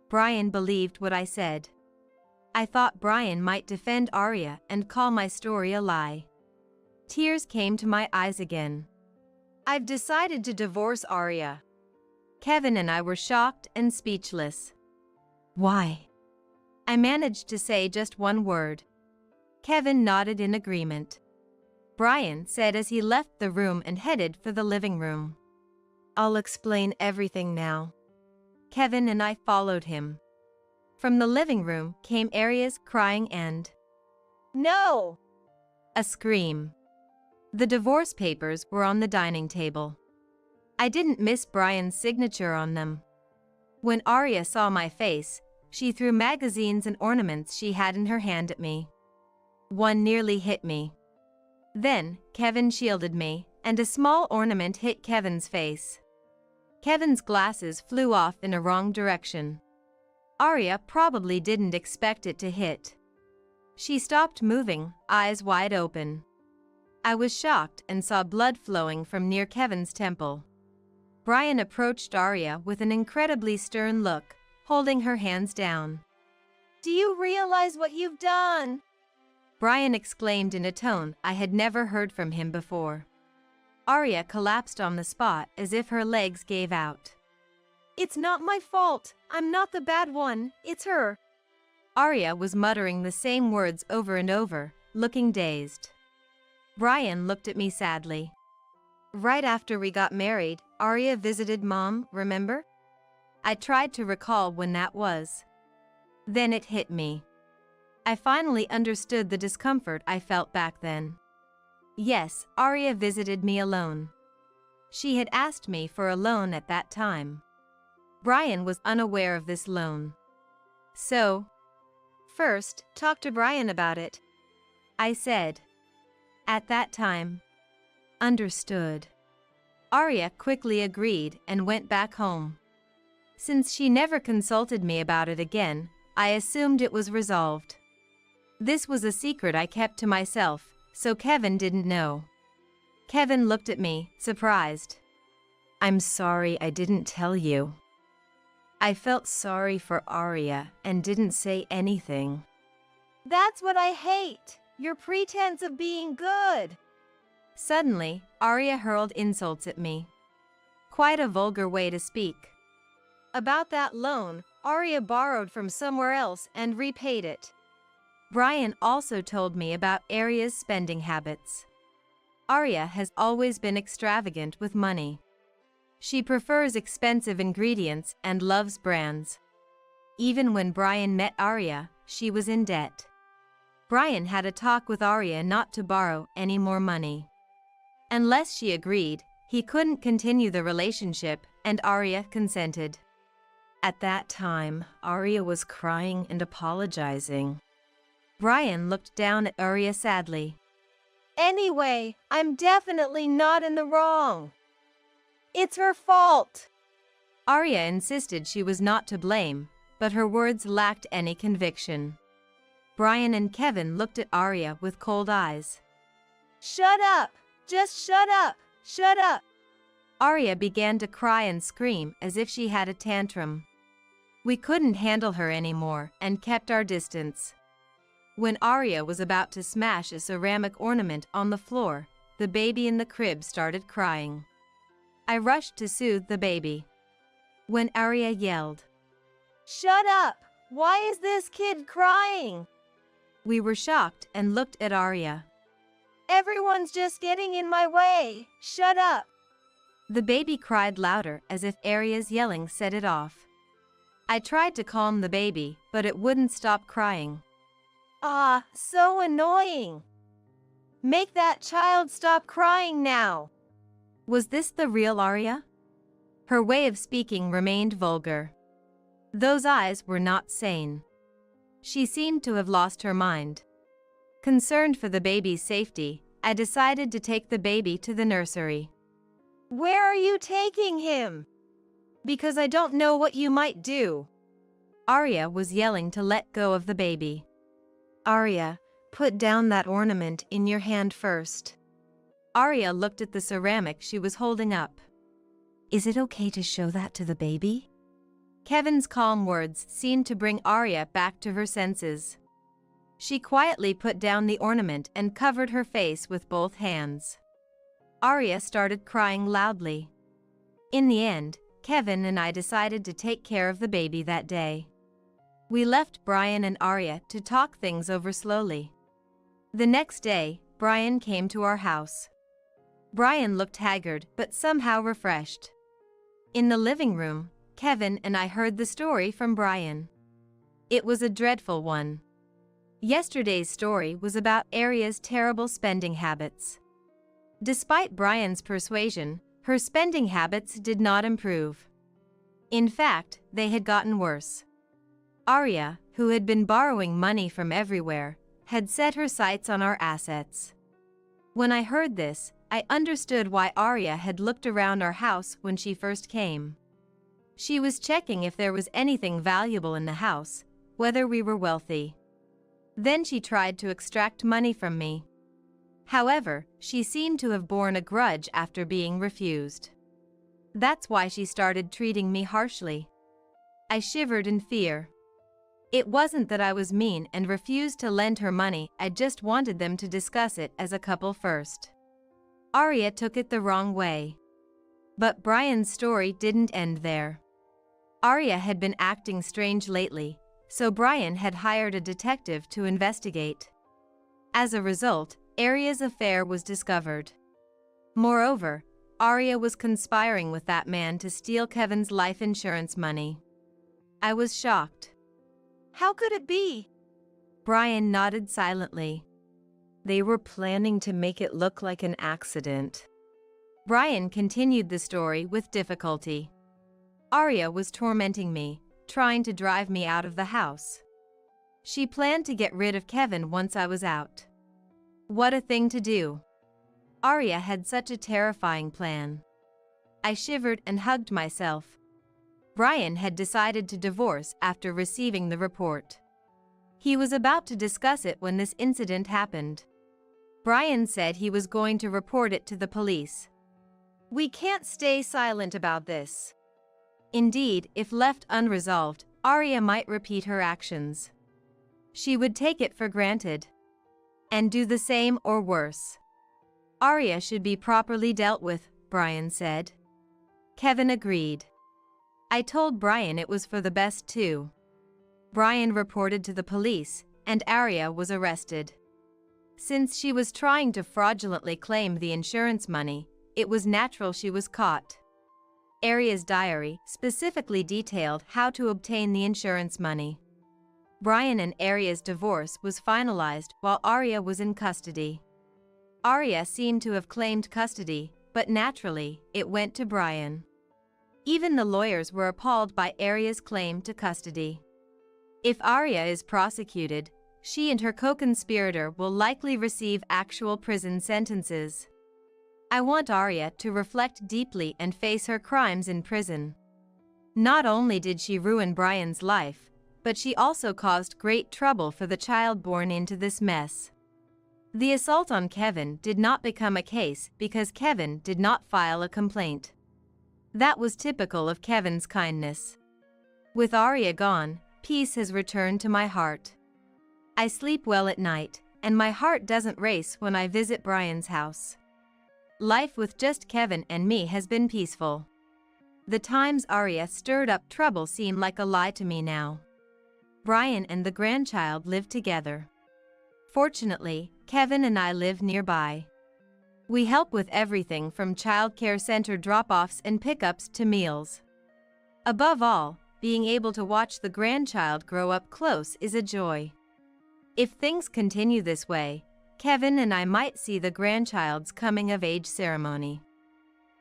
Brian believed what I said. I thought Brian might defend Arya and call my story a lie. Tears came to my eyes again. I've decided to divorce Arya. Kevin and I were shocked and speechless. Why? I managed to say just one word. Kevin nodded in agreement. Brian said as he left the room and headed for the living room. I'll explain everything now. Kevin and I followed him. From the living room came Arya's crying and "No!" a scream. The divorce papers were on the dining table. I didn't miss Brian's signature on them. When Arya saw my face, she threw magazines and ornaments she had in her hand at me. One nearly hit me. Then, Kevin shielded me, and a small ornament hit Kevin's face. Kevin's glasses flew off in a wrong direction. Arya probably didn't expect it to hit. She stopped moving, eyes wide open. I was shocked and saw blood flowing from near Kevin's temple. Brian approached Arya with an incredibly stern look, holding her hands down. Do you realize what you've done? Brian exclaimed in a tone I had never heard from him before. Arya collapsed on the spot as if her legs gave out. It's not my fault. I'm not the bad one. It's her. Arya was muttering the same words over and over, looking dazed. Brian looked at me sadly. Right after we got married, Arya visited Mom, remember? I tried to recall when that was. Then it hit me. I finally understood the discomfort I felt back then. Yes, Arya visited me alone. She had asked me for a loan at that time. Brian was unaware of this loan. So, first, talk to Brian about it, I said. At that time. Understood. Arya quickly agreed and went back home. Since she never consulted me about it again, I assumed it was resolved. This was a secret I kept to myself, so Kevin didn't know. Kevin looked at me, surprised. I'm sorry I didn't tell you. I felt sorry for Arya and didn't say anything. That's what I hate, your pretense of being good. Suddenly, Arya hurled insults at me. Quite a vulgar way to speak. About that loan, Arya borrowed from somewhere else and repaid it. Brian also told me about Arya's spending habits. Arya has always been extravagant with money. She prefers expensive ingredients and loves brands. Even when Brian met Arya, she was in debt. Brian had a talk with Arya not to borrow any more money. Unless she agreed, he couldn't continue the relationship, and Arya consented. At that time, Arya was crying and apologizing. Brian looked down at Arya sadly. Anyway, I'm definitely not in the wrong. It's her fault. Arya insisted she was not to blame, but her words lacked any conviction. Brian and Kevin looked at Arya with cold eyes. Shut up! Just shut up! Shut up! Arya began to cry and scream as if she had a tantrum. We couldn't handle her anymore and kept our distance. When Arya was about to smash a ceramic ornament on the floor, the baby in the crib started crying. I rushed to soothe the baby. When Arya yelled, "Shut up! Why is this kid crying?" We were shocked and looked at Arya. Everyone's just getting in my way. Shut up! The baby cried louder as if Arya's yelling set it off. I tried to calm the baby, but it wouldn't stop crying. Ah, so annoying. Make that child stop crying now. Was this the real Arya? Her way of speaking remained vulgar. Those eyes were not sane. She seemed to have lost her mind. Concerned for the baby's safety, I decided to take the baby to the nursery. Where are you taking him? Because I don't know what you might do. Arya was yelling to let go of the baby. Arya, put down that ornament in your hand first. Arya looked at the ceramic she was holding up. Is it okay to show that to the baby? Kevin's calm words seemed to bring Arya back to her senses. She quietly put down the ornament and covered her face with both hands. Arya started crying loudly. In the end, Kevin and I decided to take care of the baby that day. We left Brian and Arya to talk things over slowly. The next day, Brian came to our house. Brian looked haggard but somehow refreshed. In the living room, Kevin and I heard the story from Brian. It was a dreadful one. Yesterday's story was about Arya's terrible spending habits. Despite Brian's persuasion, her spending habits did not improve. In fact, they had gotten worse. Arya, who had been borrowing money from everywhere, had set her sights on our assets. When I heard this, I understood why Arya had looked around our house when she first came. She was checking if there was anything valuable in the house, whether we were wealthy. Then she tried to extract money from me. However, she seemed to have borne a grudge after being refused. That's why she started treating me harshly. I shivered in fear. It wasn't that I was mean and refused to lend her money, I just wanted them to discuss it as a couple first. Arya took it the wrong way. But Brian's story didn't end there. Arya had been acting strange lately, so Brian had hired a detective to investigate. As a result, Arya's affair was discovered. Moreover, Arya was conspiring with that man to steal Kevin's life insurance money. I was shocked. How could it be? Brian nodded silently. They were planning to make it look like an accident. Brian continued the story with difficulty. Arya was tormenting me, trying to drive me out of the house. She planned to get rid of Kevin once I was out. What a thing to do. Arya had such a terrifying plan. I shivered and hugged myself. Brian had decided to divorce after receiving the report. He was about to discuss it when this incident happened. Brian said he was going to report it to the police. We can't stay silent about this. Indeed, if left unresolved, Arya might repeat her actions. She would take it for granted and do the same or worse. Arya should be properly dealt with, Brian said. Kevin agreed. I told Brian it was for the best too. Brian reported to the police, and Arya was arrested. Since she was trying to fraudulently claim the insurance money, it was natural she was caught. Arya's diary specifically detailed how to obtain the insurance money. Brian and Arya's divorce was finalized while Arya was in custody. Arya seemed to have claimed custody, but naturally, it went to Brian. Even the lawyers were appalled by Arya's claim to custody. If Arya is prosecuted, she and her co-conspirator will likely receive actual prison sentences. I want Arya to reflect deeply and face her crimes in prison. Not only did she ruin Brian's life, but she also caused great trouble for the child born into this mess. The assault on Kevin did not become a case because Kevin did not file a complaint. That was typical of Kevin's kindness. With Arya gone, peace has returned to my heart. I sleep well at night, and my heart doesn't race when I visit Brian's house. Life with just Kevin and me has been peaceful. The times Arya stirred up trouble seem like a lie to me now. Brian and the grandchild live together. Fortunately, Kevin and I live nearby. We help with everything from childcare center drop-offs and pickups to meals. Above all, being able to watch the grandchild grow up close is a joy. If things continue this way, Kevin and I might see the grandchild's coming-of-age ceremony.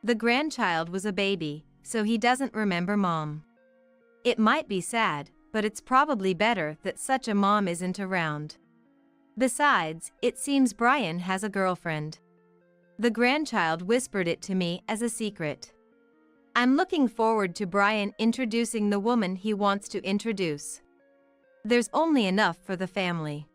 The grandchild was a baby, so he doesn't remember mom. It might be sad, but it's probably better that such a mom isn't around. Besides, it seems Brian has a girlfriend. The grandchild whispered it to me as a secret. I'm looking forward to Brian introducing the woman he wants to introduce. There's only enough for the family.